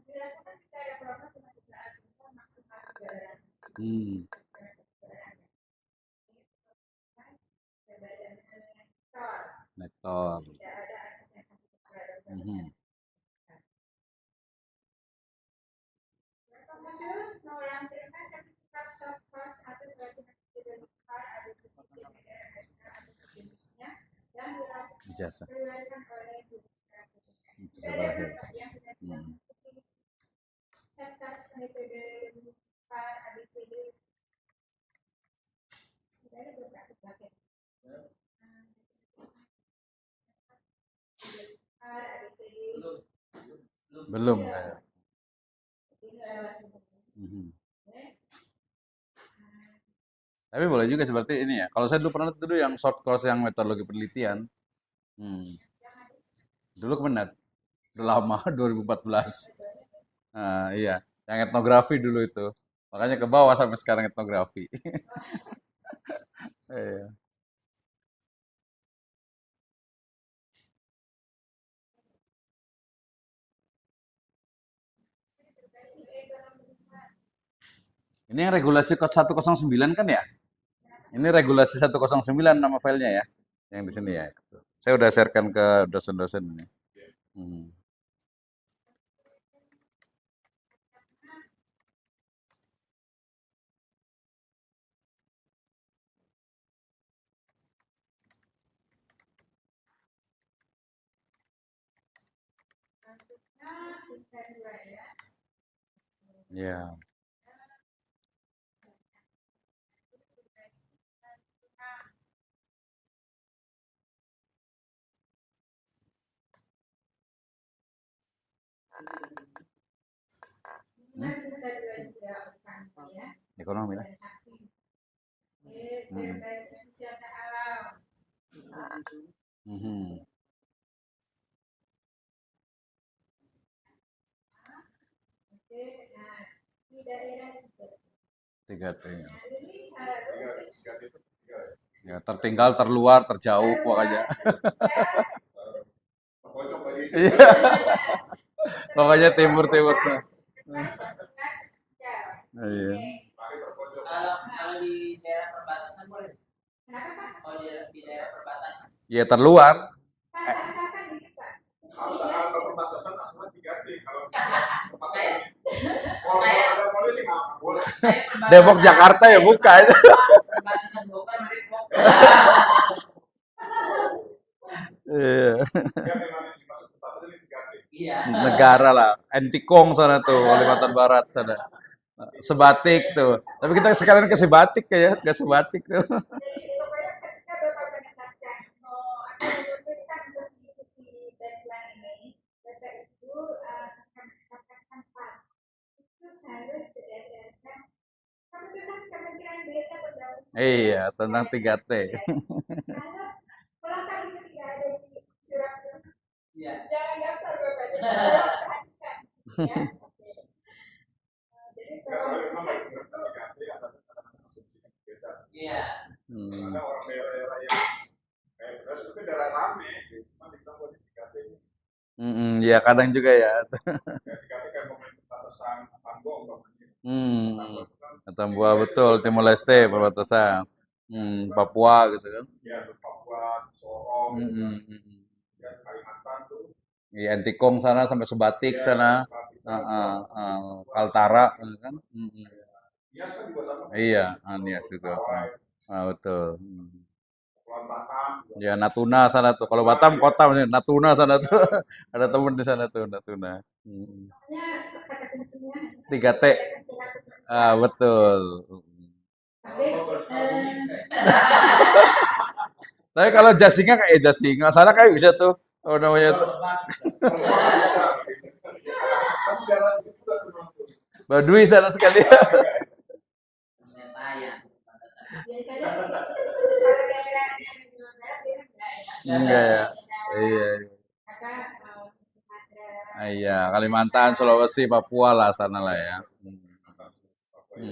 dilakukan secara kelompok dengan jumlah maksimal 3 orang. Lektor. Tidak ada asisten ahli. Pengusul melampirkan sertifikat soft cost atau pelatihan digital ada di DPR atau sejenisnya yang dikeluarkan oleh yang sertas metode PAR ABCD tidak ada beberapa paket PAR ABCD belum. Tapi boleh juga seperti ini ya. Kalau saya dulu pernah dulu yang short course yang metodologi penelitian. Dulu Kemenak. Udah lama, 2014. Nah, iya, yang etnografi dulu itu. Makanya ke bawah sampai sekarang etnografi. Iya. Ini yang regulasi kode 109 kan ya? Ini regulasi 109 nama filenya ya, yang di sini ya. Saya udah sharekan ke dosen-dosen ini. Hmm. Maksudnya sisa dua ya. Ya. Nah, sisa dua juga kan ya. Ekonomi lah. Dan aktif. Berbasis wisata alam. Mhm. Oke, nah di daerah juga. 3T. Nah, ini harus Ya, tertinggal, terluar, terjauh pokoknya. Pojok lagi. Iya, pokoknya timur-timur. Iya. Kalau di daerah perbatasan boleh. Kenapa Pak? Kalau di daerah perbatasan. Ya terluar. Pak, asalkan ini Pak. Kalau perbatasan asal 3D. Kalau Saya- ada polisi nggak boleh. Saya perbatasan. Depok Jakarta ya bukan. Perbatasan Bogor sama Depok. Iya. Dia memang dimaksud perbatasan ini 3D. Iya. Negara lah. Antikong sana tuh, Kalimantan Barat sana. Sebatik tuh. Tapi kita sekalian ke Sebatik ya, ke Sebatik tuh. Jadi pokoknya ketika Bapak menetapkan mau akan memutuskan untuk mengikuti bantuan ini, Bapak itu akan menetapkan tempat. Itu harus berdasarkan keputusan Kementerian Desa Pembangunan. Iya, tentang 3T. Kalau lokasi itu tidak ada di surat itu, Iya. jangan daftar Bapak. Jadi tolong perhatikan. Ya. Jadi Ya, soalnya memang tolong. kalau kita 3D ada asumsi yang beda. Iya. Ada orang daerah-daerah yang kayak beras itu kan daerah rame, cuma dibilang buat 3D ini. Ya kadang juga ya. Kayak 3D kayak pemain perbatasan Tambong, umpamanya. Hmm. Tambong itu kan Tambua betul, Timor Leste perbatasan. Papua gitu kan. ya di Papua, Sorong, ya Kalimantan tuh. Iya, Antikong sana sampai Sebatik Ya, sana. Sebatik, Kaltara kan. Nias kan juga sama. Iya, Nias juga. Betul. Kepulauan Batam juga. Ya Natuna sana tuh. Kalau Batam kota, Natuna sana tuh. Ada temen di sana tuh, Natuna. Pokoknya kata kuncinya 3T. Betul. Tapi kalau Jasinga kayak Jasinga, sana kayak bisa tuh. Oh namanya tuh. Kan daerah itu juga tuh. Baduy sana sekali. Temennya saya. Perbatasan. biasanya kalau daerah yang di Jawa Barat biasanya enggak ya. Enggak ya. Iya. Apa Sumatera. Iya, Kalimantan, Sulawesi, Papua lah sana lah ya. Jadi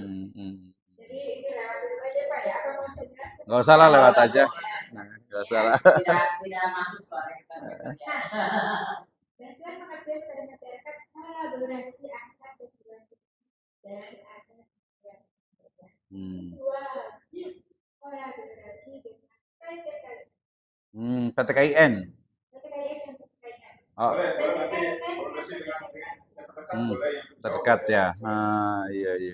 ini lewat dulu aja Pak ya. Apa mau saya jelaskan? Nggak usah lah lewat aja. Nggak usah lah. Tidak masuk suara kita. Bantuan pengabdian pada masyarakat kolaborasi antar tujuan dan ada yang berbeda. Dua, kolaborasi dengan PTKI. PTKIN. PTKI yang terkait. Boleh nanti koordinasi dengan yang terdekat boleh yang Terdekat ya. Iya.